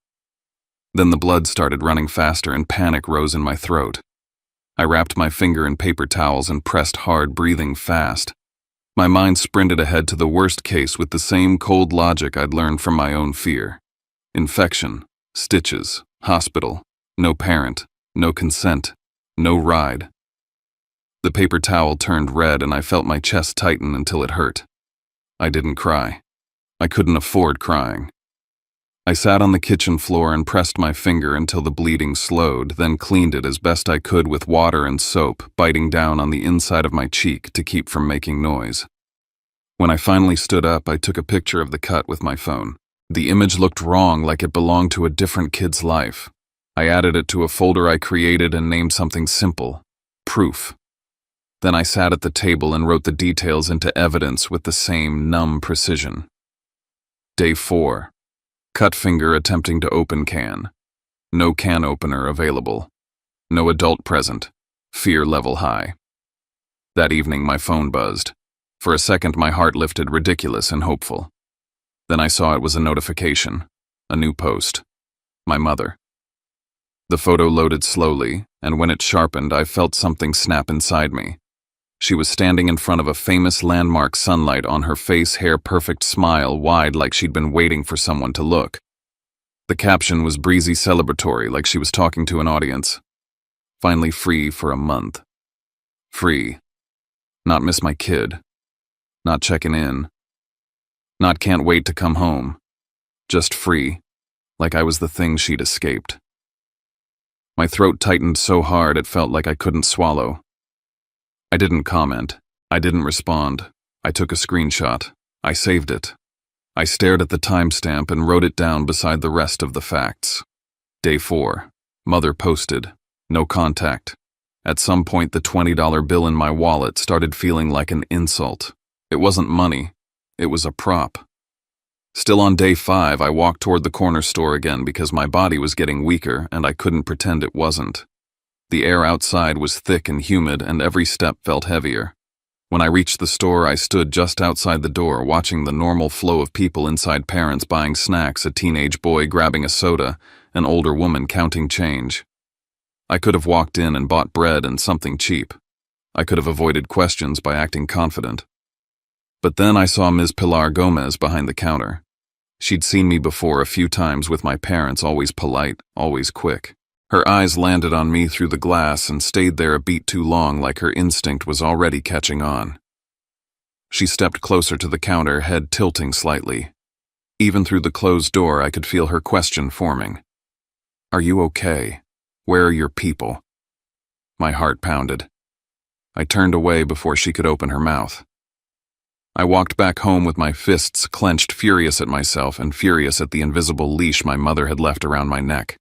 Then the blood started running faster and panic rose in my throat. I wrapped my finger in paper towels and pressed hard, breathing fast. My mind sprinted ahead to the worst case with the same cold logic I'd learned from my own fear. Infection, stitches, hospital, no parent, no consent, no ride. The paper towel turned red and I felt my chest tighten until it hurt. I didn't cry. I couldn't afford crying. I sat on the kitchen floor and pressed my finger until the bleeding slowed, then cleaned it as best I could with water and soap, biting down on the inside of my cheek to keep from making noise. When I finally stood up, I took a picture of the cut with my phone. The image looked wrong, like it belonged to a different kid's life. I added it to a folder I created and named something simple: proof. Then I sat at the table and wrote the details into evidence with the same numb precision. Day 4. Cut finger attempting to open can. No can opener available. No adult present. Fear level high. That evening my phone buzzed. For a second my heart lifted, ridiculous and hopeful. Then I saw it was a notification. A new post. My mother. The photo loaded slowly, and when it sharpened I felt something snap inside me. She was standing in front of a famous landmark, sunlight on her face, hair perfect, smile wide like she'd been waiting for someone to look. The caption was breezy, celebratory, like she was talking to an audience. Finally free for a month. Free. Not miss my kid. Not checking in. Not can't wait to come home. Just free, like I was the thing she'd escaped. My throat tightened so hard it felt like I couldn't swallow. I didn't comment. I didn't respond. I took a screenshot. I saved it. I stared at the timestamp and wrote it down beside the rest of the facts. Day 4. Mother posted. No contact. At some point the $20 bill in my wallet started feeling like an insult. It wasn't money. It was a prop. Still on day 5, I walked toward the corner store again because my body was getting weaker and I couldn't pretend it wasn't. The air outside was thick and humid and every step felt heavier. When I reached the store, I stood just outside the door watching the normal flow of people inside, parents buying snacks, a teenage boy grabbing a soda, an older woman counting change. I could have walked in and bought bread and something cheap. I could have avoided questions by acting confident. But then I saw Ms. Pilar Gomez behind the counter. She'd seen me before a few times with my parents, always polite, always quick. Her eyes landed on me through the glass and stayed there a beat too long, like her instinct was already catching on. She stepped closer to the counter, head tilting slightly. Even through the closed door, I could feel her question forming. "Are you okay? Where are your people?" My heart pounded. I turned away before she could open her mouth. I walked back home with my fists clenched, furious at myself and furious at the invisible leash my mother had left around my neck.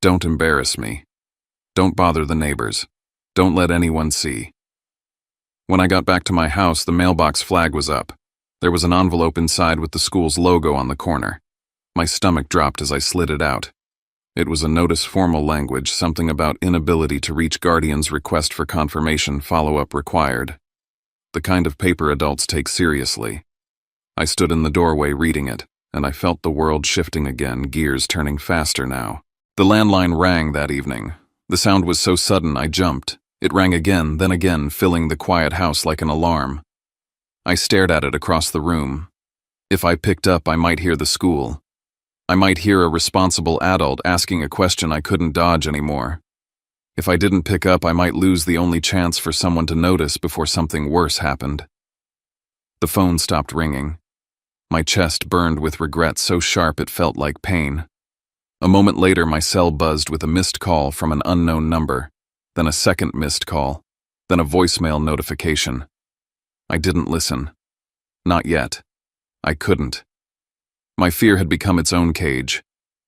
Don't embarrass me. Don't bother the neighbors. Don't let anyone see. When I got back to my house, the mailbox flag was up. There was an envelope inside with the school's logo on the corner. My stomach dropped as I slid it out. It was a notice, formal language, something about inability to reach guardians, request for confirmation, follow-up required. The kind of paper adults take seriously. I stood in the doorway reading it, and I felt the world shifting again, gears turning faster now. The landline rang that evening. The sound was so sudden I jumped. It rang again, then again, filling the quiet house like an alarm. I stared at it across the room. If I picked up, I might hear the school. I might hear a responsible adult asking a question I couldn't dodge anymore. If I didn't pick up, I might lose the only chance for someone to notice before something worse happened. The phone stopped ringing. My chest burned with regret so sharp it felt like pain. A moment later, my cell buzzed with a missed call from an unknown number, then a second missed call, then a voicemail notification. I didn't listen. Not yet. I couldn't. My fear had become its own cage,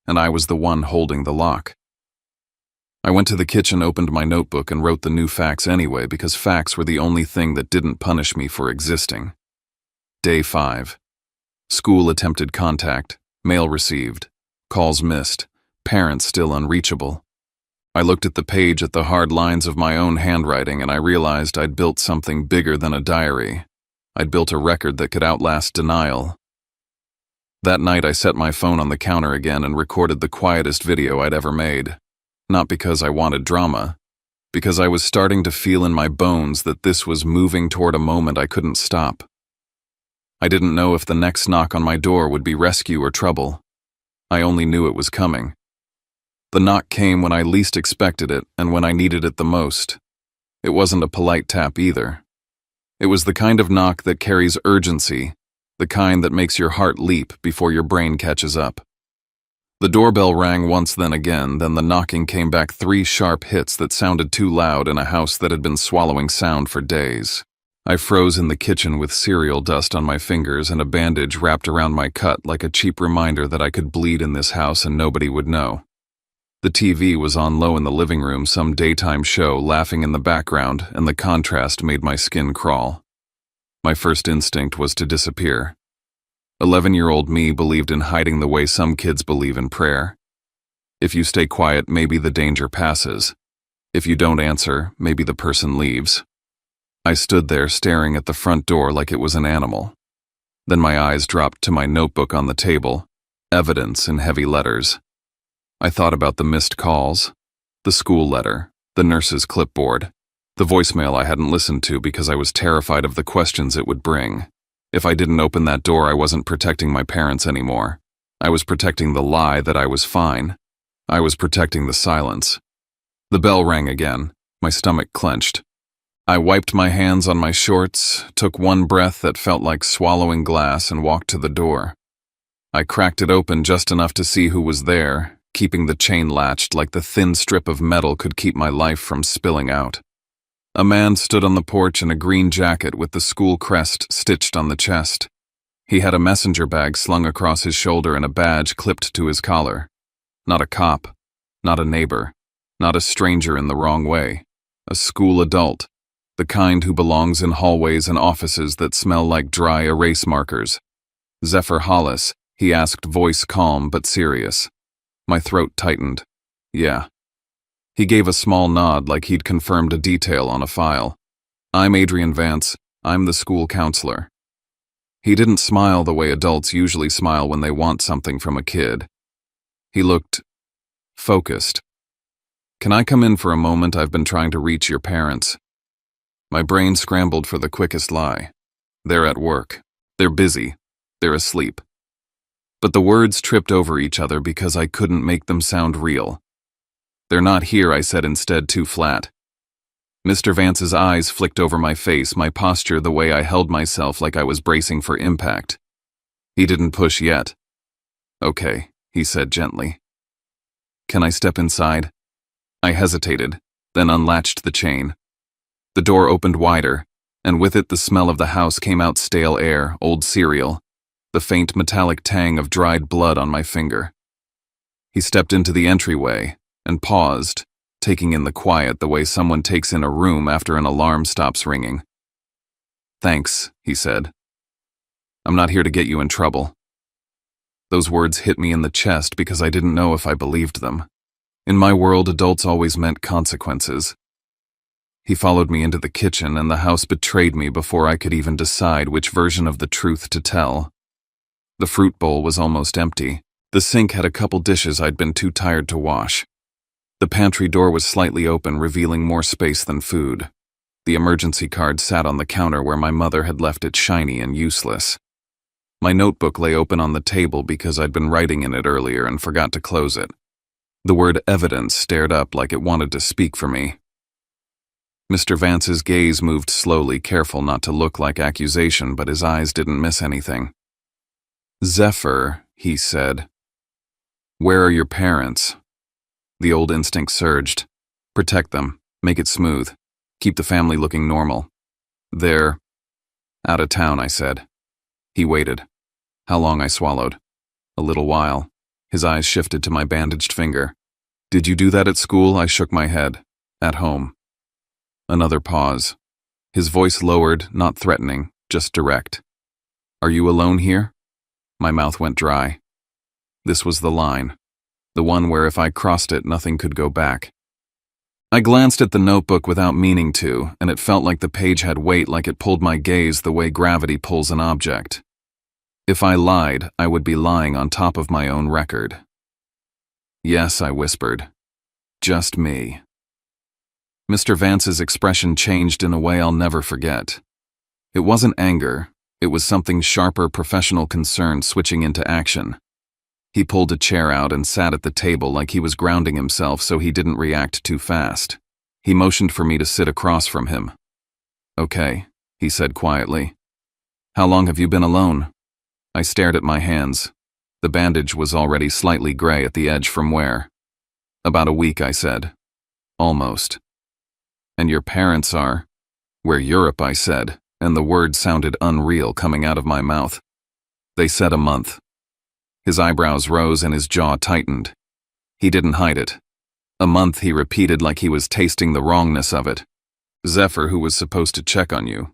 and I was the one holding the lock. I went to the kitchen, opened my notebook, and wrote the new facts anyway because facts were the only thing that didn't punish me for existing. Day 5. School attempted contact, mail received. Calls missed, parents still unreachable. I looked at the page, at the hard lines of my own handwriting, and I realized I'd built something bigger than a diary. I'd built a record that could outlast denial. That night I set my phone on the counter again and recorded the quietest video I'd ever made. Not because I wanted drama, because I was starting to feel in my bones that this was moving toward a moment I couldn't stop. I didn't know if the next knock on my door would be rescue or trouble. I only knew it was coming. The knock came when I least expected it and when I needed it the most. It wasn't a polite tap either. It was the kind of knock that carries urgency, the kind that makes your heart leap before your brain catches up. The doorbell rang once, then again, then the knocking came back, 3 sharp hits that sounded too loud in a house that had been swallowing sound for days. I froze in the kitchen with cereal dust on my fingers and a bandage wrapped around my cut like a cheap reminder that I could bleed in this house and nobody would know. The TV was on low in the living room, some daytime show laughing in the background, and the contrast made my skin crawl. My first instinct was to disappear. 11-year-old me believed in hiding the way some kids believe in prayer. If you stay quiet, maybe the danger passes. If you don't answer, maybe the person leaves. I stood there staring at the front door like it was an animal. Then my eyes dropped to my notebook on the table, evidence in heavy letters. I thought about the missed calls, the school letter, the nurse's clipboard, the voicemail I hadn't listened to because I was terrified of the questions it would bring. If I didn't open that door, I wasn't protecting my parents anymore. I was protecting the lie that I was fine. I was protecting the silence. The bell rang again. My stomach clenched. I wiped my hands on my shorts, took one breath that felt like swallowing glass, and walked to the door. I cracked it open just enough to see who was there, keeping the chain latched like the thin strip of metal could keep my life from spilling out. A man stood on the porch in a green jacket with the school crest stitched on the chest. He had a messenger bag slung across his shoulder and a badge clipped to his collar. Not a cop, not a neighbor, not a stranger in the wrong way. A school adult, the kind who belongs in hallways and offices that smell like dry erase markers. Zephyr Hollis, he asked, voice calm but serious. My throat tightened. Yeah. He gave a small nod like he'd confirmed a detail on a file. I'm Adrian Vance. I'm the school counselor. He didn't smile the way adults usually smile when they want something from a kid. He looked focused. Can I come in for a moment? I've been trying to reach your parents. My brain scrambled for the quickest lie. They're at work. They're busy. They're asleep. But the words tripped over each other because I couldn't make them sound real. They're not here, I said instead, too flat. Mr. Vance's eyes flicked over my face, my posture, the way I held myself like I was bracing for impact. He didn't push yet. Okay, he said gently. Can I step inside? I hesitated, then unlatched the chain. The door opened wider, and with it the smell of the house came out: stale air, old cereal, the faint metallic tang of dried blood on my finger. He stepped into the entryway and paused, taking in the quiet the way someone takes in a room after an alarm stops ringing. Thanks, he said. I'm not here to get you in trouble. Those words hit me in the chest because I didn't know if I believed them. In my world, adults always meant consequences. He followed me into the kitchen, and the house betrayed me before I could even decide which version of the truth to tell. The fruit bowl was almost empty. The sink had a couple dishes I'd been too tired to wash. The pantry door was slightly open, revealing more space than food. The emergency card sat on the counter where my mother had left it, shiny and useless. My notebook lay open on the table because I'd been writing in it earlier and forgot to close it. The word evidence stared up like it wanted to speak for me. Mr. Vance's gaze moved slowly, careful not to look like accusation, but his eyes didn't miss anything. Zephyr, he said. Where are your parents? The old instinct surged. Protect them. Make it smooth. Keep the family looking normal. They're out of town, I said. He waited. How long? I swallowed. A little while. His eyes shifted to my bandaged finger. Did you do that at school? I shook my head. At home. Another pause. His voice lowered, not threatening, just direct. Are you alone here? My mouth went dry. This was the line. The one where if I crossed it, nothing could go back. I glanced at the notebook without meaning to, and it felt like the page had weight, like it pulled my gaze the way gravity pulls an object. If I lied, I would be lying on top of my own record. Yes, I whispered. Just me. Mr. Vance's expression changed in a way I'll never forget. It wasn't anger. It was something sharper, professional concern switching into action. He pulled a chair out and sat at the table like he was grounding himself so he didn't react too fast. He motioned for me to sit across from him. Okay, he said quietly. How long have you been alone? I stared at my hands. The bandage was already slightly gray at the edge from wear. About a week, I said. Almost. And your parents are? We're Europe, I said, and the words sounded unreal coming out of my mouth. They said a month. His eyebrows rose and his jaw tightened. He didn't hide it. A month, he repeated like he was tasting the wrongness of it. Zephyr, who was supposed to check on you.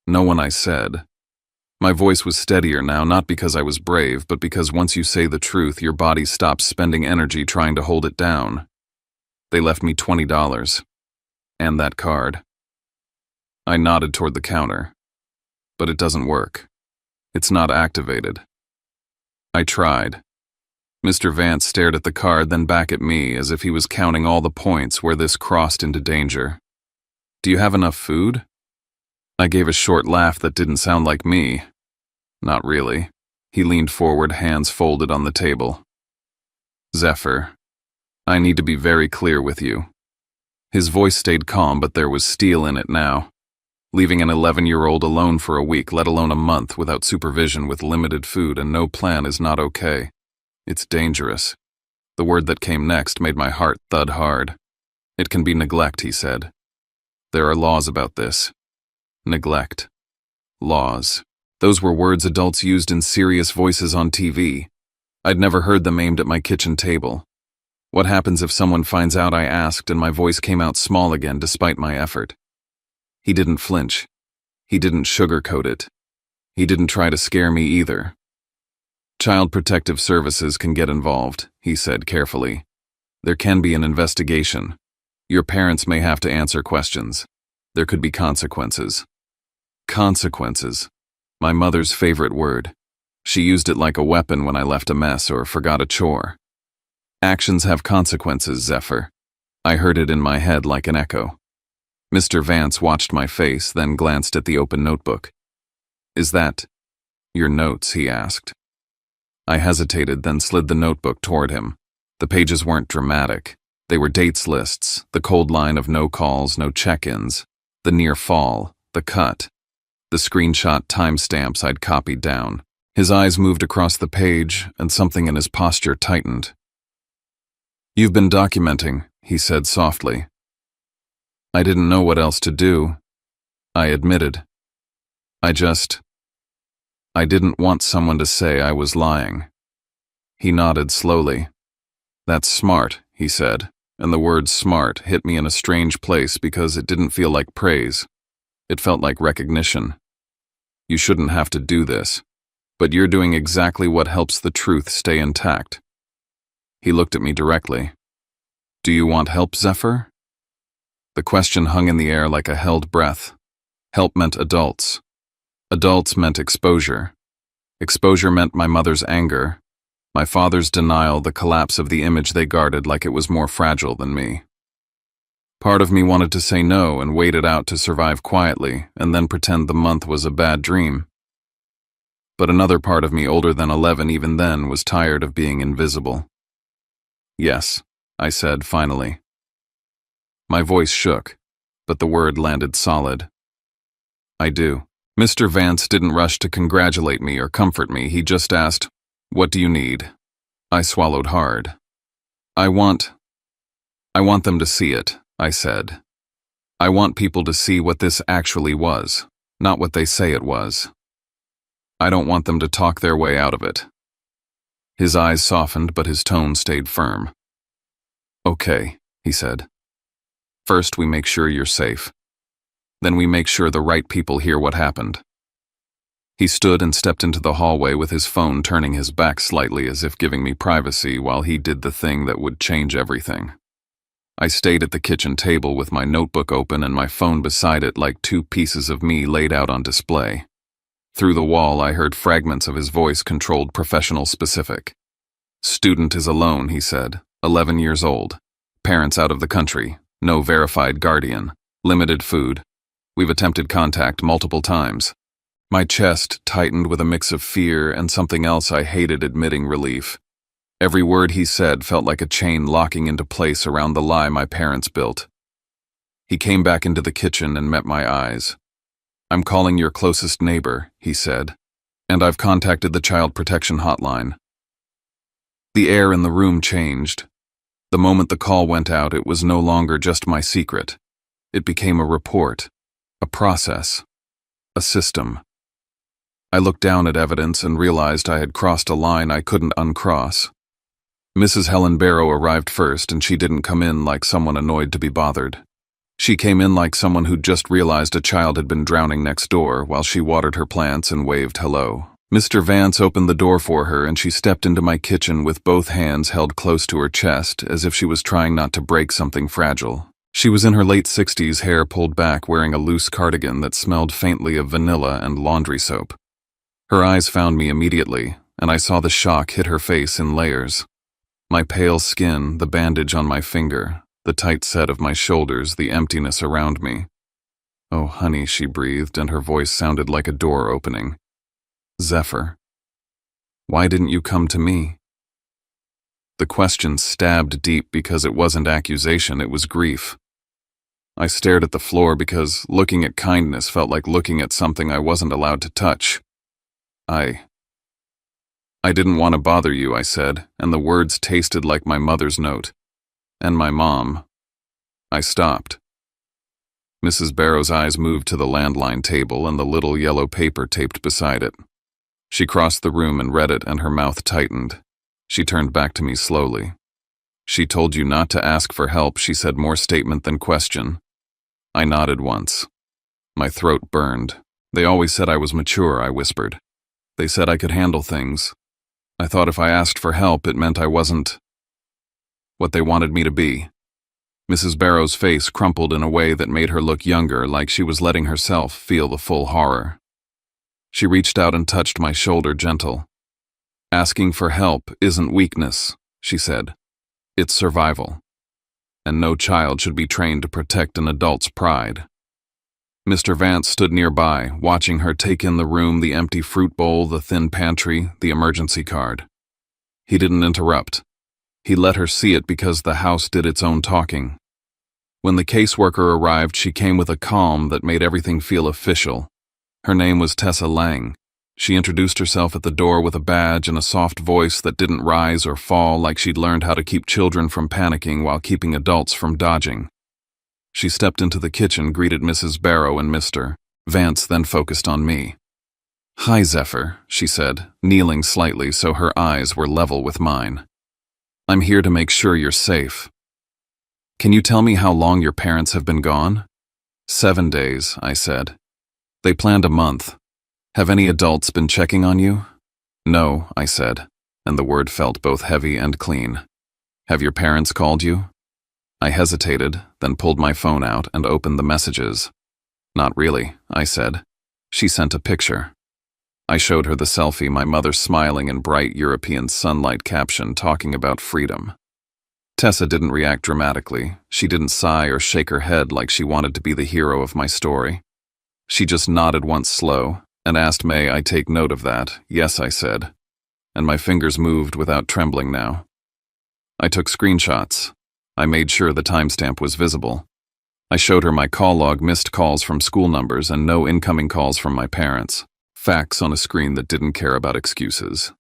No one, I said. My voice was steadier now, not because I was brave, but because once you say the truth, your body stops spending energy trying to hold it down. They left me $20. And that card. I nodded toward the counter. But it doesn't work. It's not activated. I tried. Mr. Vance stared at the card, then back at me, as if he was counting all the points where this crossed into danger. Do you have enough food? I gave a short laugh that didn't sound like me. Not really. He leaned forward, hands folded on the table. Zephyr, I need to be very clear with you. His voice stayed calm, but there was steel in it now. Leaving an 11-year-old alone for a week, let alone a month, without supervision, with limited food and no plan is not okay. It's dangerous. The word that came next made my heart thud hard. It can be neglect, he said. There are laws about this. Neglect. Laws. Those were words adults used in serious voices on TV. I'd never heard them aimed at my kitchen table. What happens if someone finds out, I asked, and my voice came out small again despite my effort. He didn't flinch. He didn't sugarcoat it. He didn't try to scare me either. Child Protective Services can get involved, he said carefully. There can be an investigation. Your parents may have to answer questions. There could be consequences. Consequences. My mother's favorite word. She used it like a weapon when I left a mess or forgot a chore. Actions have consequences, Zephyr. I heard it in my head like an echo. Mr. Vance watched my face, then glanced at the open notebook. Is that your notes? He asked. I hesitated, then slid the notebook toward him. The pages weren't dramatic. They were dates lists, the cold line of no calls, no check-ins, the near fall, the cut, the screenshot timestamps I'd copied down. His eyes moved across the page, and something in his posture tightened. You've been documenting, he said softly. I didn't know what else to do. I admitted. I didn't want someone to say I was lying. He nodded slowly. That's smart, he said, and the word smart hit me in a strange place because it didn't feel like praise. It felt like recognition. You shouldn't have to do this, but you're doing exactly what helps the truth stay intact. He looked at me directly. Do you want help, Zephyr? The question hung in the air like a held breath. Help meant adults. Adults meant exposure. Exposure meant my mother's anger, my father's denial, the collapse of the image they guarded like it was more fragile than me. Part of me wanted to say no and wait it out to survive quietly and then pretend the month was a bad dream. But another part of me, older than 11 even then, was tired of being invisible. Yes, I said finally. My voice shook, but the word landed solid. I do. Mr. Vance didn't rush to congratulate me or comfort me. He just asked, "What do you need?" I swallowed hard. I want them to see it, I said. I want people to see what this actually was, not what they say it was. I don't want them to talk their way out of it. His eyes softened, but his tone stayed firm. Okay, he said. First, we make sure you're safe. Then we make sure the right people hear what happened. He stood and stepped into the hallway with his phone, turning his back slightly as if giving me privacy while he did the thing that would change everything. I stayed at the kitchen table with my notebook open and my phone beside it like two pieces of me laid out on display. Through the wall, I heard fragments of his voice, controlled, professional, specific. Student is alone, he said, 11 years old. Parents out of the country. No verified guardian. Limited food. We've attempted contact multiple times. My chest tightened with a mix of fear and something else I hated admitting, relief. Every word he said felt like a chain locking into place around the lie my parents built. He came back into the kitchen and met my eyes. I'm calling your closest neighbor, he said, and I've contacted the Child Protection Hotline. The air in the room changed. The moment the call went out, it was no longer just my secret. It became a report, a process. A system. I looked down at evidence and realized I had crossed a line I couldn't uncross. Mrs. Helen Barrow arrived first, and she didn't come in like someone annoyed to be bothered. She came in like someone who'd just realized a child had been drowning next door while she watered her plants and waved hello. Mr. Vance opened the door for her, and she stepped into my kitchen with both hands held close to her chest, as if she was trying not to break something fragile. She was in her late 60s, hair pulled back, wearing a loose cardigan that smelled faintly of vanilla and laundry soap. Her eyes found me immediately, and I saw the shock hit her face in layers. My pale skin, the bandage on my finger, the tight set of my shoulders, the emptiness around me. "Oh, honey," she breathed, and her voice sounded like a door opening. "Zephyr, why didn't you come to me?" The question stabbed deep because it wasn't accusation, it was grief. I stared at the floor because looking at kindness felt like looking at something I wasn't allowed to touch. I didn't want to bother you," I said, and the words tasted like my mother's note. "And my mom." I stopped. Mrs. Barrow's eyes moved to the landline table and the little yellow paper taped beside it. She crossed the room and read it, and her mouth tightened. She turned back to me slowly. "She told you not to ask for help," she said, more statement than question. I nodded once. My throat burned. "They always said I was mature," I whispered. "They said I could handle things. I thought if I asked for help, it meant I wasn't what they wanted me to be." Mrs. Barrow's face crumpled in a way that made her look younger, like she was letting herself feel the full horror. She reached out and touched my shoulder, gentle. "Asking for help isn't weakness," she said. "It's survival. And no child should be trained to protect an adult's pride." Mr. Vance stood nearby, watching her take in the room, the empty fruit bowl, the thin pantry, the emergency card. He didn't interrupt. He let her see it because the house did its own talking. When the caseworker arrived, she came with a calm that made everything feel official. Her name was Tessa Lang. She introduced herself at the door with a badge and a soft voice that didn't rise or fall, like she'd learned how to keep children from panicking while keeping adults from dodging. She stepped into the kitchen, greeted Mrs. Barrow and Mr. Vance, then focused on me. "Hi, Zephyr," she said, kneeling slightly so her eyes were level with mine. "I'm here to make sure you're safe. Can you tell me how long your parents have been gone?" 7 days, I said. "They planned a month. Have any adults been checking on you?" "No," I said, and the word felt both heavy and clean. "Have your parents called you?" I hesitated, then pulled my phone out and opened the messages. "Not really," I said. She sent a picture. I showed her the selfie, my mother smiling in bright European sunlight, caption talking about freedom. Tessa didn't react dramatically. She didn't sigh or shake her head like she wanted to be the hero of my story. She just nodded once slow and asked, "May I take note of that?" "Yes," I said, and my fingers moved without trembling now. I took screenshots. I made sure the timestamp was visible. I showed her my call log, missed calls from school numbers, and no incoming calls from my parents. Facts on a screen that didn't care about excuses.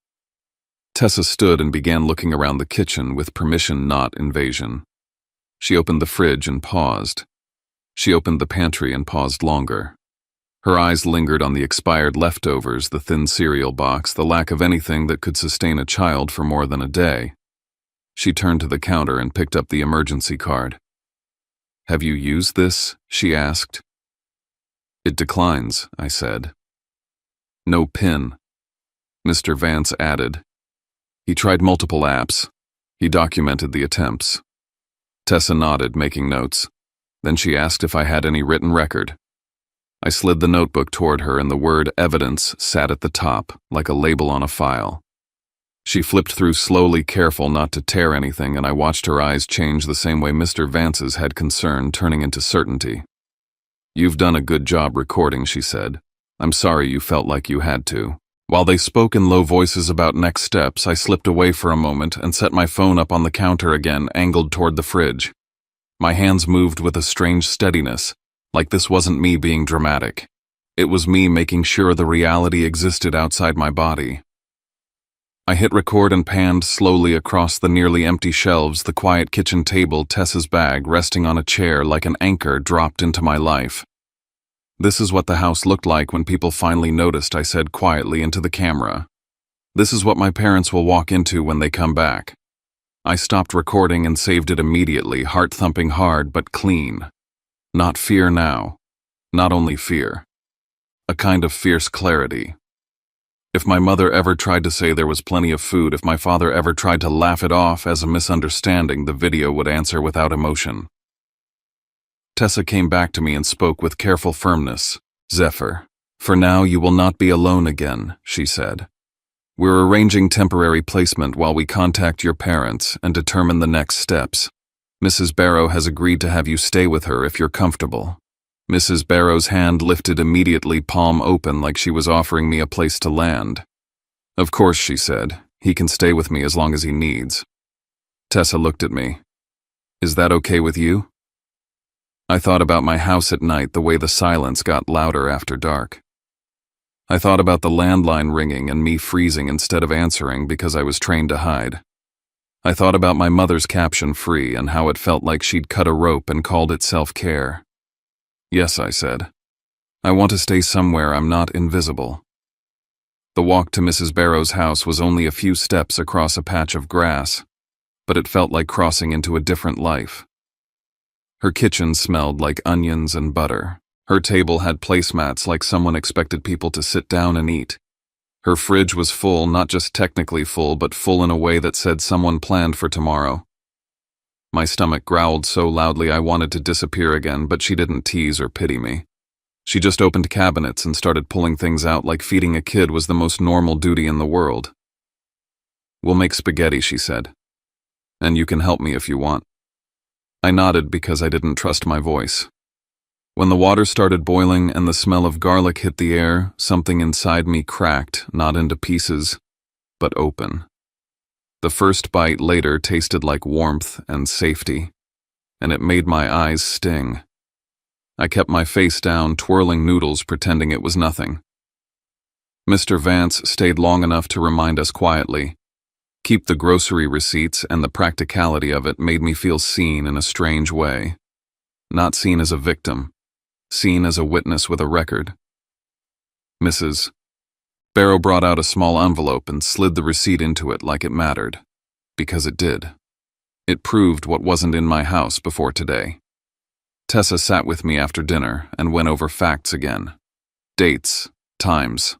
Tessa stood and began looking around the kitchen with permission, not invasion. She opened the fridge and paused. She opened the pantry and paused longer. Her eyes lingered on the expired leftovers, the thin cereal box, the lack of anything that could sustain a child for more than a day. She turned to the counter and picked up the emergency card. "Have you used this?" she asked. "It declines," I said. "No PIN," Mr. Vance added. He tried multiple apps. He documented the attempts. Tessa nodded, making notes. Then she asked if I had any written record. I slid the notebook toward her, and the word evidence sat at the top, like a label on a file. She flipped through slowly, careful not to tear anything, and I watched her eyes change the same way Mr. Vance's had concern, turning into certainty. "You've done a good job recording," she said. "I'm sorry you felt like you had to." While they spoke in low voices about next steps, I slipped away for a moment and set my phone up on the counter again, angled toward the fridge. My hands moved with a strange steadiness, like this wasn't me being dramatic. It was me making sure the reality existed outside my body. I hit record and panned slowly across the nearly empty shelves, the quiet kitchen table, Tessa's bag resting on a chair like an anchor dropped into my life. "This is what the house looked like when people finally noticed," I said quietly into the camera. "This is what my parents will walk into when they come back." I stopped recording and saved it immediately, heart thumping hard but clean. Not fear now. Not only fear. A kind of fierce clarity. If my mother ever tried to say there was plenty of food, if my father ever tried to laugh it off as a misunderstanding, the video would answer without emotion. Tessa came back to me and spoke with careful firmness. "Zephyr, for now you will not be alone again," she said. "We're arranging temporary placement while we contact your parents and determine the next steps. Mrs. Barrow has agreed to have you stay with her if you're comfortable." Mrs. Barrow's hand lifted immediately, palm open, like she was offering me a place to land. "Of course," she said. "He can stay with me as long as he needs." Tessa looked at me. "Is that okay with you?" I thought about my house at night, the way the silence got louder after dark. I thought about the landline ringing and me freezing instead of answering because I was trained to hide. I thought about my mother's caption "free" and how it felt like she'd cut a rope and called it self-care. "Yes," I said. "I want to stay somewhere I'm not invisible." The walk to Mrs. Barrow's house was only a few steps across a patch of grass, but it felt like crossing into a different life. Her kitchen smelled like onions and butter. Her table had placemats like someone expected people to sit down and eat. Her fridge was full, not just technically full, but full in a way that said someone planned for tomorrow. My stomach growled so loudly I wanted to disappear again, but she didn't tease or pity me. She just opened cabinets and started pulling things out like feeding a kid was the most normal duty in the world. "We'll make spaghetti," she said. "And you can help me if you want." I nodded because I didn't trust my voice. When the water started boiling and the smell of garlic hit the air, something inside me cracked, not into pieces, but open. The first bite later tasted like warmth and safety, and it made my eyes sting. I kept my face down, twirling noodles, pretending it was nothing. Mr. Vance stayed long enough to remind us quietly. Keep the grocery receipts, and the practicality of it made me feel seen in a strange way. Not seen as a victim. Seen as a witness with a record. Mrs. Barrow brought out a small envelope and slid the receipt into it like it mattered. Because it did. It proved what wasn't in my house before today. Tessa sat with me after dinner and went over facts again. Dates, times,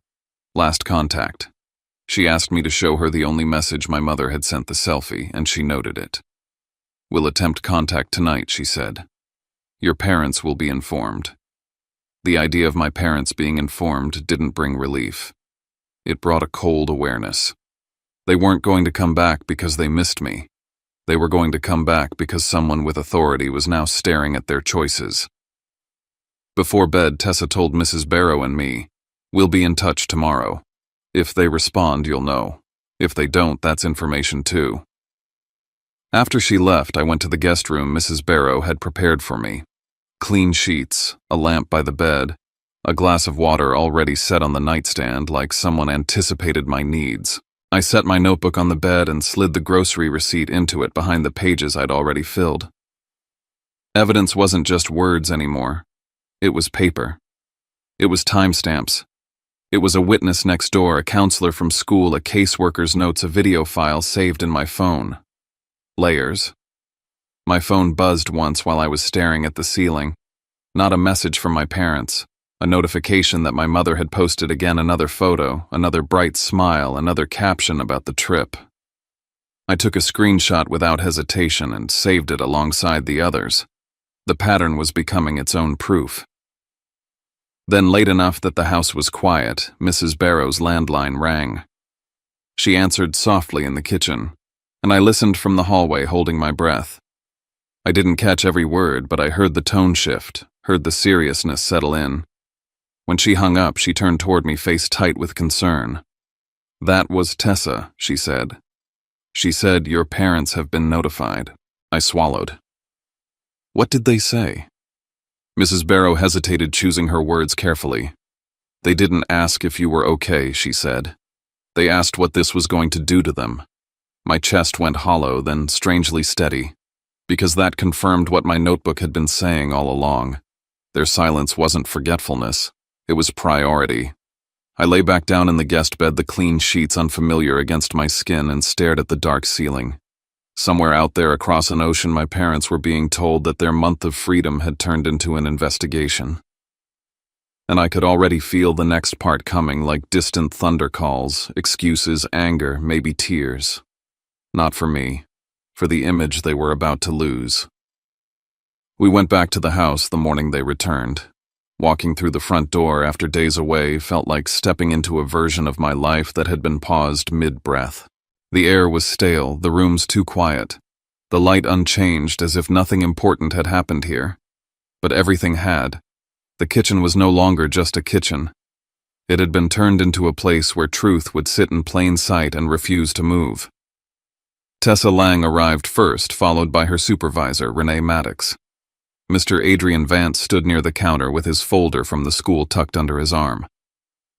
last contact. She asked me to show her the only message my mother had sent, the selfie, and she noted it. "We'll attempt contact tonight," she said. "Your parents will be informed." The idea of my parents being informed didn't bring relief. It brought a cold awareness. They weren't going to come back because they missed me. They were going to come back because someone with authority was now staring at their choices. Before bed, Tessa told Mrs. Barrow and me, "We'll be in touch tomorrow. If they respond, you'll know. If they don't, that's information too." After she left, I went to the guest room Mrs. Barrow had prepared for me. Clean sheets, a lamp by the bed, a glass of water already set on the nightstand like someone anticipated my needs. I set my notebook on the bed and slid the grocery receipt into it behind the pages I'd already filled. Evidence wasn't just words anymore. It was paper. It was timestamps. It was a witness next door, a counselor from school, a caseworker's notes, a video file saved in my phone. Layers. My phone buzzed once while I was staring at the ceiling. Not a message from my parents. A notification that my mother had posted again, another photo, another bright smile, another caption about the trip. I took a screenshot without hesitation and saved it alongside the others. The pattern was becoming its own proof. Then, late enough that the house was quiet, Mrs. Barrow's landline rang. She answered softly in the kitchen, and I listened from the hallway, holding my breath. I didn't catch every word, but I heard the tone shift, heard the seriousness settle in. When she hung up, she turned toward me, face tight with concern. "That was Tessa," she said. "She said your parents have been notified." I swallowed. "What did they say?" Mrs. Barrow hesitated, choosing her words carefully. "They didn't ask if you were okay," she said. "They asked what this was going to do to them." My chest went hollow, then strangely steady, because that confirmed what my notebook had been saying all along. Their silence wasn't forgetfulness. It was priority. I lay back down in the guest bed, the clean sheets unfamiliar against my skin, and stared at the dark ceiling. Somewhere out there across an ocean, my parents were being told that their month of freedom had turned into an investigation. And I could already feel the next part coming, like distant thunder calls, excuses, anger, maybe tears. Not for me, for the image they were about to lose. We went back to the house the morning they returned. Walking through the front door after days away felt like stepping into a version of my life that had been paused mid-breath. The air was stale, the rooms too quiet, the light unchanged, as if nothing important had happened here. But everything had. The kitchen was no longer just a kitchen. It had been turned into a place where truth would sit in plain sight and refuse to move. Tessa Lang arrived first, followed by her supervisor, Renee Maddox. Mr. Adrian Vance stood near the counter with his folder from the school tucked under his arm.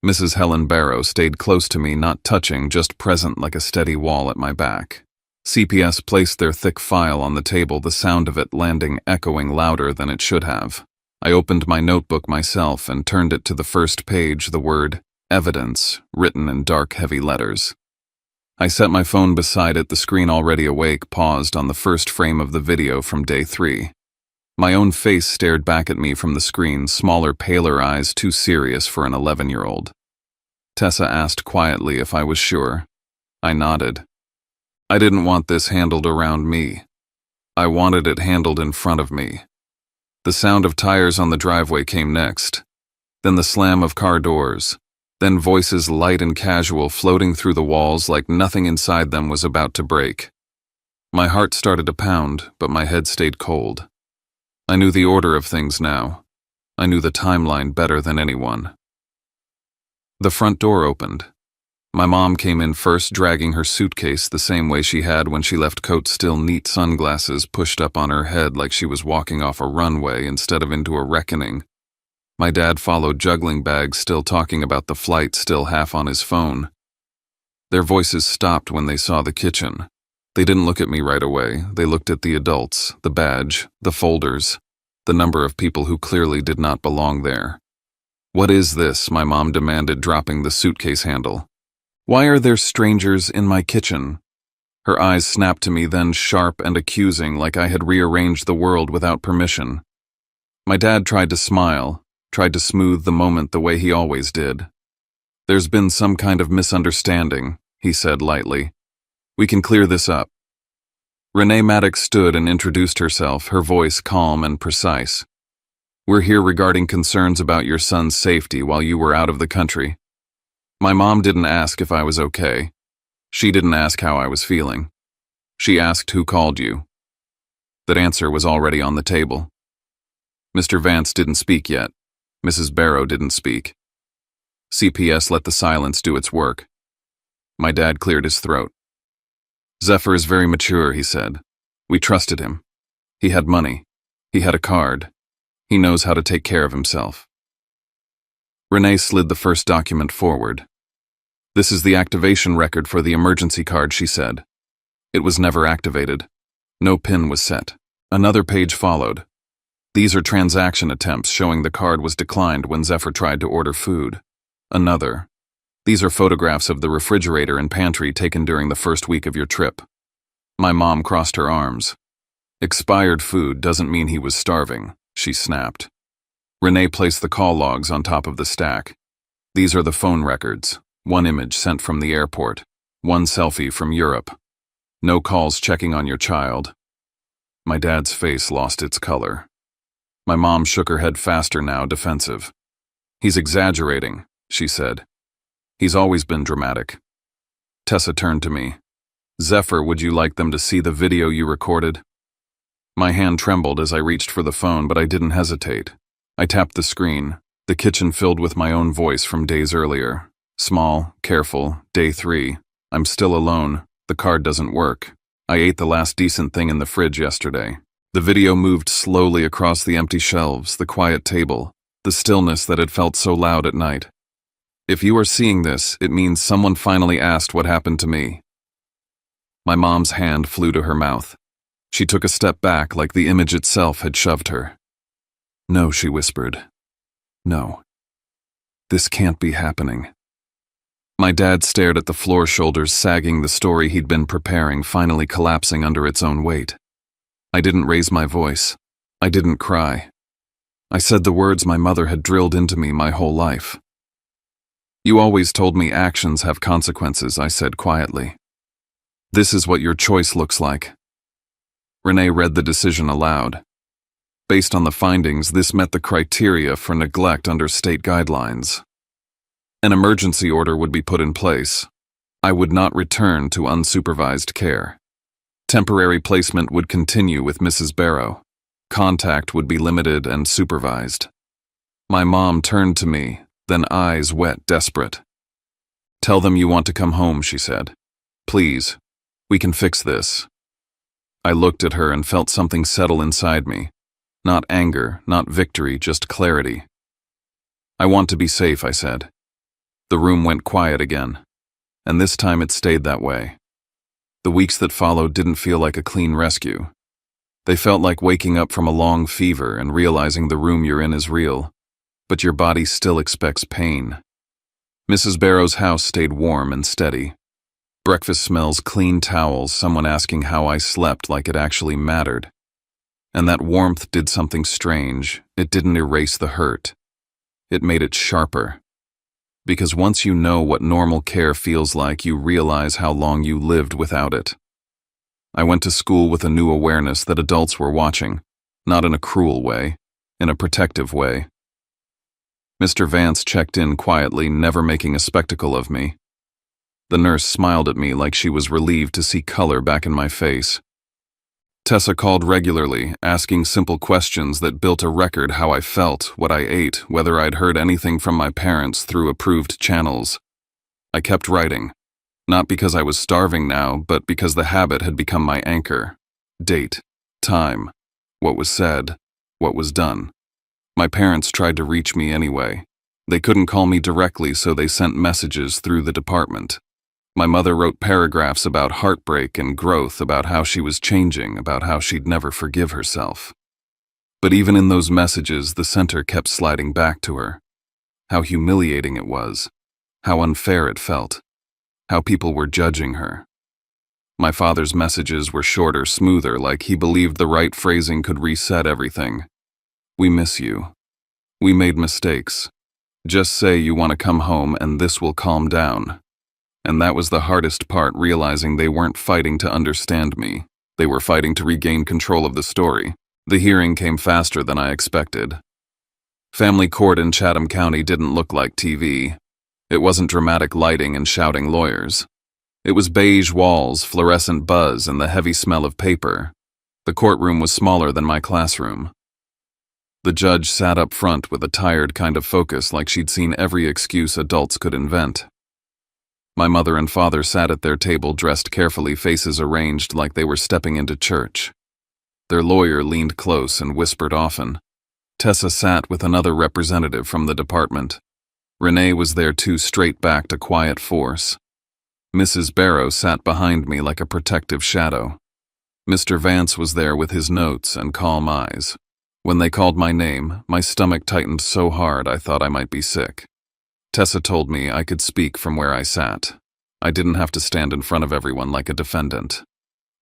Mrs. Helen Barrow stayed close to me, not touching, just present like a steady wall at my back. CPS placed their thick file on the table, the sound of it landing echoing louder than it should have. I opened my notebook myself and turned it to the first page, the word evidence written in dark, heavy letters. I set my phone beside it, the screen already awake, paused on the first frame of the video from day 3. My own face stared back at me from the screen, smaller, paler eyes too serious for an 11-year-old. Tessa asked quietly if I was sure. I nodded. I didn't want this handled around me. I wanted it handled in front of me. The sound of tires on the driveway came next, then the slam of car doors, then voices light and casual floating through the walls like nothing inside them was about to break. My heart started to pound, but my head stayed cold. I knew the order of things now. I knew the timeline better than anyone. The front door opened. My mom came in first, dragging her suitcase the same way she had when she left, coat still neat, sunglasses pushed up on her head like she was walking off a runway instead of into a reckoning. My dad followed, juggling bags, still talking about the flight, still half on his phone. Their voices stopped when they saw the kitchen. They didn't look at me right away. They looked at the adults, the badge, the folders, the number of people who clearly did not belong there. "What is this?" my mom demanded, dropping the suitcase handle. "Why are there strangers in my kitchen?" Her eyes snapped to me, then sharp and accusing, like I had rearranged the world without permission. My dad tried to smile, tried to smooth the moment the way he always did. "There's been some kind of misunderstanding," he said lightly. "We can clear this up." Renee Maddox stood and introduced herself, her voice calm and precise. "We're here regarding concerns about your son's safety while you were out of the country." My mom didn't ask if I was okay. She didn't ask how I was feeling. She asked who called you. That answer was already on the table. Mr. Vance didn't speak yet. Mrs. Barrow didn't speak. CPS let the silence do its work. My dad cleared his throat. "Zephyr is very mature," he said. "We trusted him. He had money. He had a card. He knows how to take care of himself." Renee slid the first document forward. "This is the activation record for the emergency card," she said. It was never activated. No PIN was set. Another page followed. "These are transaction attempts showing the card was declined when Zephyr tried to order food." Another. "These are photographs of the refrigerator and pantry taken during the first week of your trip." My mom crossed her arms. "Expired food doesn't mean he was starving," she snapped. Renee placed the call logs on top of the stack. "These are the phone records. One image sent from the airport. One selfie from Europe. No calls checking on your child." My dad's face lost its color. My mom shook her head faster now, defensive. "He's exaggerating," she said. "He's always been dramatic." Tessa turned to me. "Zephyr, would you like them to see the video you recorded?" My hand trembled as I reached for the phone, but I didn't hesitate. I tapped the screen, the kitchen filled with my own voice from days earlier. Small, careful, day 3. "I'm still alone. The card doesn't work. I ate the last decent thing in the fridge yesterday." The video moved slowly across the empty shelves, the quiet table, the stillness that had felt so loud at night. "If you are seeing this, it means someone finally asked what happened to me." My mom's hand flew to her mouth. She took a step back like the image itself had shoved her. "No," she whispered. "No. This can't be happening." My dad stared at the floor, shoulders sagging, the story he'd been preparing finally collapsing under its own weight. I didn't raise my voice. I didn't cry. I said the words my mother had drilled into me my whole life. "You always told me actions have consequences," I said quietly. "This is what your choice looks like." Renee read the decision aloud. Based on the findings, this met the criteria for neglect under state guidelines. An emergency order would be put in place. I would not return to unsupervised care. Temporary placement would continue with Mrs. Barrow. Contact would be limited and supervised. My mom turned to me, then eyes wet, desperate. "Tell them you want to come home," she said. "Please, we can fix this." I looked at her and felt something settle inside me. Not anger, not victory, just clarity. "I want to be safe," I said. The room went quiet again, and this time it stayed that way. The weeks that followed didn't feel like a clean rescue. They felt like waking up from a long fever and realizing the room you're in is real, but your body still expects pain. Mrs. Barrow's house stayed warm and steady. Breakfast smells, clean towels, someone asking how I slept like it actually mattered. And that warmth did something strange. It didn't erase the hurt. It made it sharper. Because once you know what normal care feels like, you realize how long you lived without it. I went to school with a new awareness that adults were watching, not in a cruel way, in a protective way. Mr. Vance checked in quietly, never making a spectacle of me. The nurse smiled at me like she was relieved to see color back in my face. Tessa called regularly, asking simple questions that built a record: how I felt, what I ate, whether I'd heard anything from my parents through approved channels. I kept writing, not because I was starving now, but because the habit had become my anchor. Date, time, what was said, what was done. My parents tried to reach me anyway. They couldn't call me directly, so they sent messages through the department. My mother wrote paragraphs about heartbreak and growth, about how she was changing, about how she'd never forgive herself. But even in those messages, the center kept sliding back to her. How humiliating it was. How unfair it felt. How people were judging her. My father's messages were shorter, smoother, like he believed the right phrasing could reset everything. "We miss you. We made mistakes. Just say you want to come home and this will calm down." And that was the hardest part, realizing they weren't fighting to understand me. They were fighting to regain control of the story. The hearing came faster than I expected. Family court in Chatham County didn't look like TV. It wasn't dramatic lighting and shouting lawyers. It was beige walls, fluorescent buzz, and the heavy smell of paper. The courtroom was smaller than my classroom. The judge sat up front with a tired kind of focus, like she'd seen every excuse adults could invent. My mother and father sat at their table, dressed carefully, faces arranged like they were stepping into church. Their lawyer leaned close and whispered often. Tessa sat with another representative from the department. Renee was there too, straight-backed, a quiet force. Mrs. Barrow sat behind me like a protective shadow. Mr. Vance was there with his notes and calm eyes. When they called my name, my stomach tightened so hard I thought I might be sick. Tessa told me I could speak from where I sat. I didn't have to stand in front of everyone like a defendant.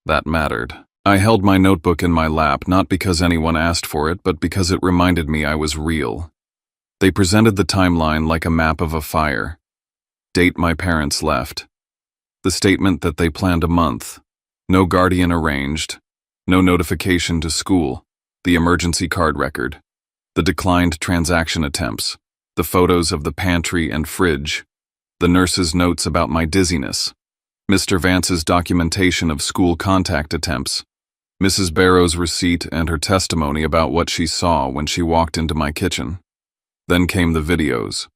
That mattered. I held my notebook in my lap, not because anyone asked for it, but because it reminded me I was real. They presented the timeline like a map of a fire. Date my parents left. The statement that they planned a month. No guardian arranged. No notification to school. The emergency card record. The declined transaction attempts. The photos of the pantry and fridge. The nurse's notes about my dizziness. Mr. Vance's documentation of school contact attempts. Mrs. Barrow's receipt and her testimony about what she saw when she walked into my kitchen. Then came the videos.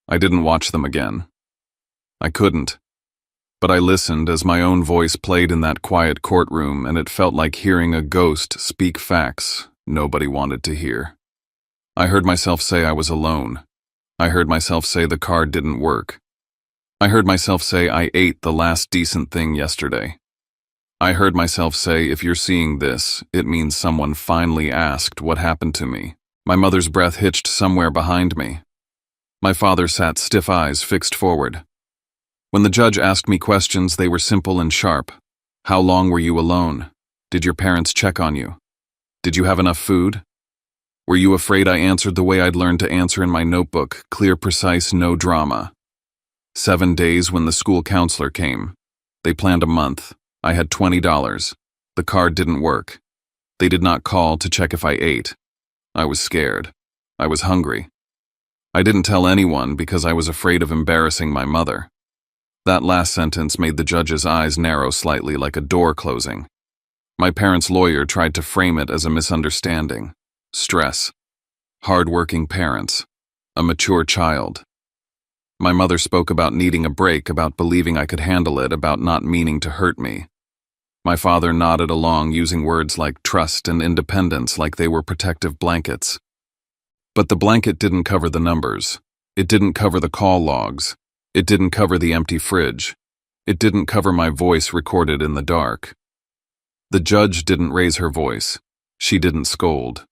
I didn't watch them again. I couldn't. But I listened as my own voice played in that quiet courtroom, and it felt like hearing a ghost speak facts nobody wanted to hear. I heard myself say I was alone. I heard myself say the card didn't work. I heard myself say I ate the last decent thing yesterday. I heard myself say, if you're seeing this, it means someone finally asked what happened to me, My mother's breath hitched somewhere behind me. My father sat stiff eyes fixed forward. When the judge asked me questions, they were simple and sharp. How long were you alone? Did your parents check on you? Did you have enough food? Were you afraid? I answered the way I'd learned to answer in my notebook, clear, precise, no drama. 7 days when the school counselor came. They planned a month. I had $20. The card didn't work. They did not call to check if I ate. I was scared. I was hungry. I didn't tell anyone because I was afraid of embarrassing my mother. That last sentence made the judge's eyes narrow slightly, like a door closing. My parents' lawyer tried to frame it as a misunderstanding. Stress. Hard-working parents. A mature child. My mother spoke about needing a break, about believing I could handle it, about not meaning to hurt me. My father nodded along, using words like trust and independence like they were protective blankets. But the blanket didn't cover the numbers. It didn't cover the call logs. It didn't cover the empty fridge. It didn't cover my voice recorded in the dark. The judge didn't raise her voice. She didn't scold.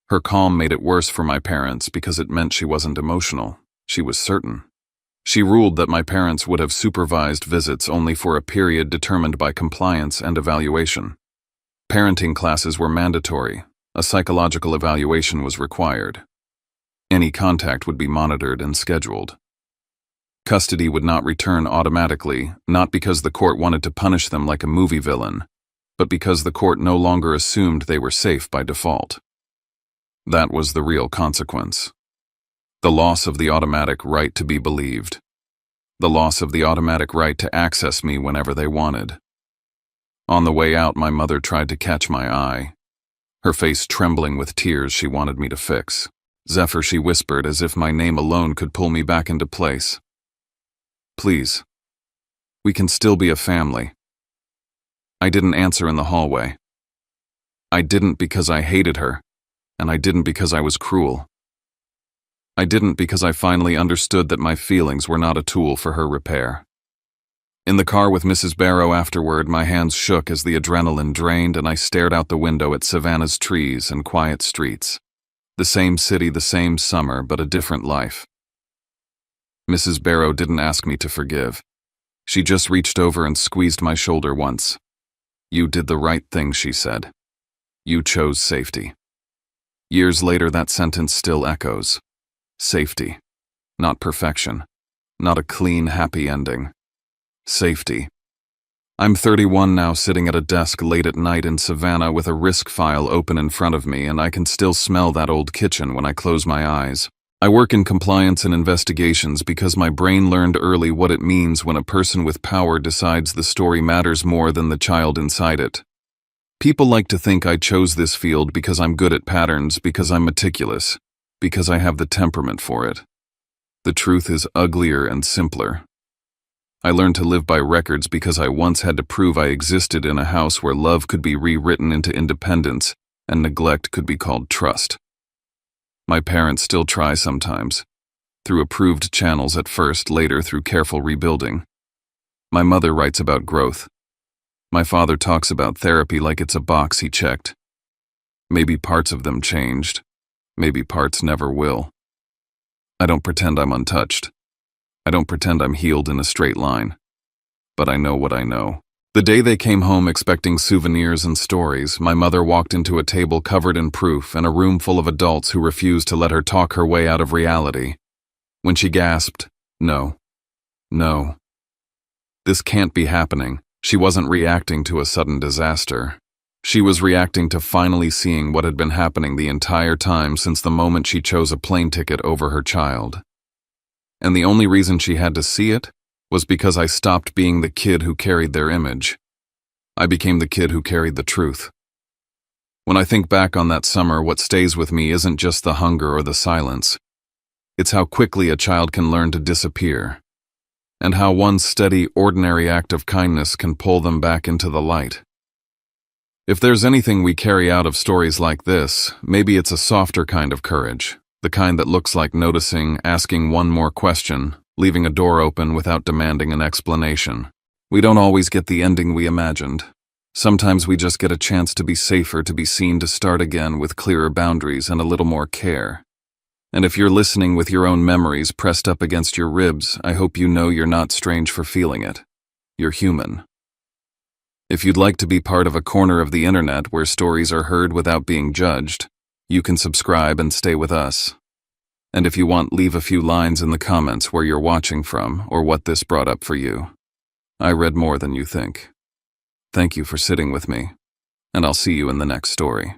Her calm made it worse for my parents because it meant she wasn't emotional. She was certain. She ruled that my parents would have supervised visits only for a period determined by compliance and evaluation. Parenting classes were mandatory. A psychological evaluation was required. Any contact would be monitored and scheduled. Custody would not return automatically, not because the court wanted to punish them like a movie villain, but because the court no longer assumed they were safe by default. That was the real consequence. The loss of the automatic right to be believed. The loss of the automatic right to access me whenever they wanted. On the way out, my mother tried to catch my eye. Her face trembling with tears she wanted me to fix. Zephyr, she whispered, as if my name alone could pull me back into place. Please. We can still be a family. I didn't answer in the hallway. I didn't because I hated her, and I didn't because I was cruel. I didn't because I finally understood that my feelings were not a tool for her repair. In the car with Mrs. Barrow afterward, my hands shook as the adrenaline drained and I stared out the window at Savannah's trees and quiet streets. The same city, the same summer, but a different life. Mrs. Barrow didn't ask me to forgive. She just reached over and squeezed my shoulder once. You did the right thing, she said. You chose safety. Years later, that sentence still echoes. Safety. Not perfection. Not a clean, happy ending. Safety. I'm 31 now, sitting at a desk late at night in Savannah with a risk file open in front of me, and I can still smell that old kitchen when I close my eyes. I work in compliance and investigations because my brain learned early what it means when a person with power decides the story matters more than the child inside it. People like to think I chose this field because I'm good at patterns, because I'm meticulous, because I have the temperament for it. The truth is uglier and simpler. I learned to live by records because I once had to prove I existed in a house where love could be rewritten into independence and neglect could be called trust. My parents still try sometimes, through approved channels at first, later through careful rebuilding. My mother writes about growth. My father talks about therapy like it's a box he checked. Maybe parts of them changed. Maybe parts never will. I don't pretend I'm untouched. I don't pretend I'm healed in a straight line. But I know what I know. The day they came home expecting souvenirs and stories, my mother walked into a table covered in proof and a room full of adults who refused to let her talk her way out of reality. When she gasped, "No. No. This can't be happening," she wasn't reacting to a sudden disaster. She was reacting to finally seeing what had been happening the entire time since the moment she chose a plane ticket over her child. And the only reason she had to see it was because I stopped being the kid who carried their image. I became the kid who carried the truth. When I think back on that summer, what stays with me isn't just the hunger or the silence. It's how quickly a child can learn to disappear, and how one steady, ordinary act of kindness can pull them back into the light. If there's anything we carry out of stories like this, maybe it's a softer kind of courage, the kind that looks like noticing, asking one more question, leaving a door open without demanding an explanation. We don't always get the ending we imagined, Sometimes we just get a chance to be safer, to be seen, to start again with clearer boundaries and a little more care. And if you're listening with your own memories pressed up against your ribs, I hope you know you're not strange for feeling it. You're human. If you'd like to be part of a corner of the internet where stories are heard without being judged, you can subscribe and stay with us. And if you want, leave a few lines in the comments where you're watching from or what this brought up for you. I read more than you think. Thank you for sitting with me, and I'll see you in the next story.